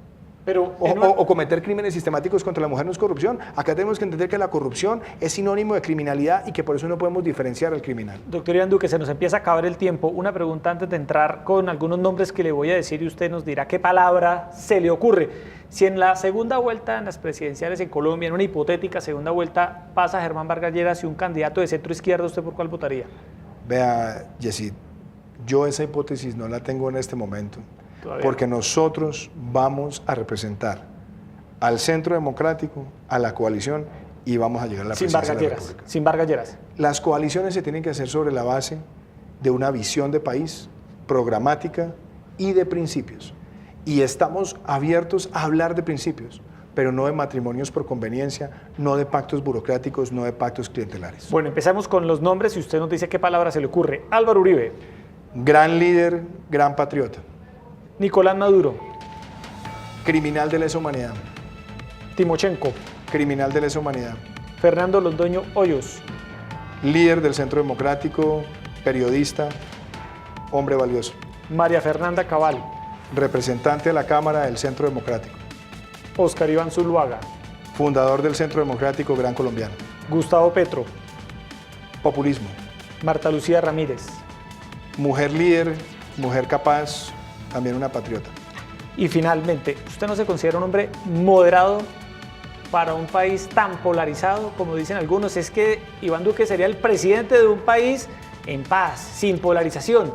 Pero o cometer crímenes sistemáticos contra la mujer no es corrupción. Acá tenemos que entender que la corrupción es sinónimo de criminalidad y que por eso no podemos diferenciar al criminal. Doctor Iván Duque, se nos empieza a acabar el tiempo. Una pregunta antes de entrar con algunos nombres que le voy a decir y usted nos dirá qué palabra se le ocurre. Si en la segunda vuelta en las presidenciales en Colombia, en una hipotética segunda vuelta, pasa Germán Vargas Lleras y un candidato de centro izquierda, ¿usted por cuál votaría? Vea, Yesid, yo esa hipótesis no la tengo en este momento. Todavía. Porque nosotros vamos a representar al Centro Democrático, a la coalición, y vamos a llegar a la presidencia de la República. Sin Vargas Lleras. Las coaliciones se tienen que hacer sobre la base de una visión de país, programática y de principios. Y estamos abiertos a hablar de principios, pero no de matrimonios por conveniencia, no de pactos burocráticos, no de pactos clientelares. Bueno, empezamos con los nombres y usted nos dice qué palabra se le ocurre. Álvaro Uribe. Gran líder, gran patriota. Nicolás Maduro. Criminal de lesa humanidad. Timochenko. Criminal de lesa humanidad. Fernando Londoño Hoyos. Líder del Centro Democrático, periodista, hombre valioso. María Fernanda Cabal. Representante de la Cámara del Centro Democrático. Oscar Iván Zuluaga. Fundador del Centro Democrático Gran Colombiano. Gustavo Petro. Populismo. Marta Lucía Ramírez. Mujer líder, mujer capaz, también una patriota. Y finalmente, ¿usted no se considera un hombre moderado para un país tan polarizado como dicen algunos? Es que Iván Duque sería el presidente de un país en paz, sin polarización.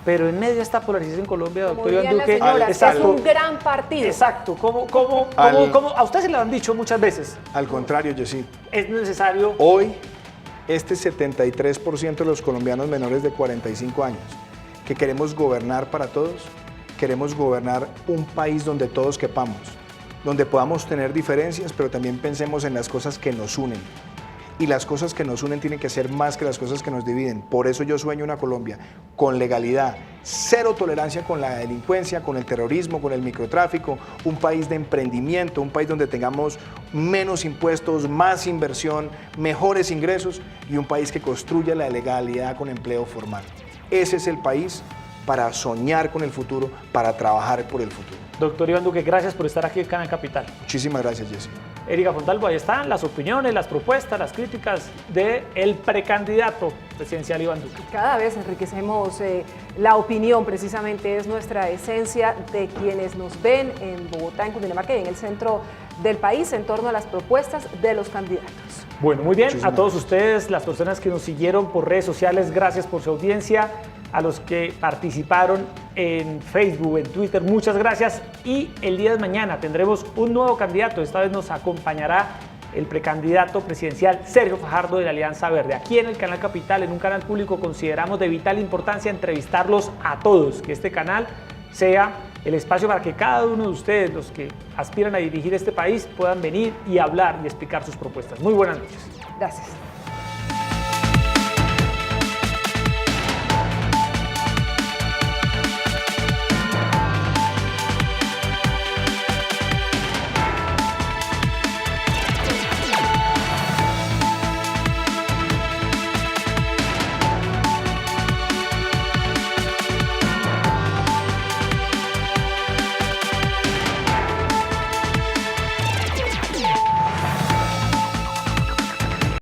Pero en medio de esta polarización en Colombia, doctor Iván Duque, es un gran partido. Exacto. ¿Cómo a usted se lo han dicho muchas veces? Al contrario, Yesid. Es necesario. Hoy, este 73% de los colombianos menores de 45 años que queremos gobernar para todos, queremos gobernar un país donde todos quepamos, donde podamos tener diferencias, pero también pensemos en las cosas que nos unen. Y las cosas que nos unen tienen que ser más que las cosas que nos dividen. Por eso yo sueño una Colombia con legalidad, cero tolerancia con la delincuencia, con el terrorismo, con el microtráfico, un país de emprendimiento, un país donde tengamos menos impuestos, más inversión, mejores ingresos y un país que construya la legalidad con empleo formal. Ese es el país para soñar con el futuro, para trabajar por el futuro. Doctor Iván Duque, gracias por estar aquí en Canal Capital. Muchísimas gracias, Jesse. Erika Fontalvo, ahí están las opiniones, las propuestas, las críticas del precandidato presidencial Iván Duque. Cada vez enriquecemos la opinión, precisamente es nuestra esencia de quienes nos ven en Bogotá, en Cundinamarca y en el centro del país en torno a las propuestas de los candidatos. Bueno, muy bien, Muchísimas a todos ustedes, las personas que nos siguieron por redes sociales, gracias por su audiencia, a los que participaron en Facebook, en Twitter, muchas gracias, y el día de mañana tendremos un nuevo candidato, esta vez nos acompañará el precandidato presidencial Sergio Fajardo de la Alianza Verde. Aquí en el Canal Capital, en un canal público, consideramos de vital importancia entrevistarlos a todos, que este canal sea el espacio para que cada uno de ustedes, los que aspiran a dirigir este país, puedan venir y hablar y explicar sus propuestas. Muy buenas noches. Gracias.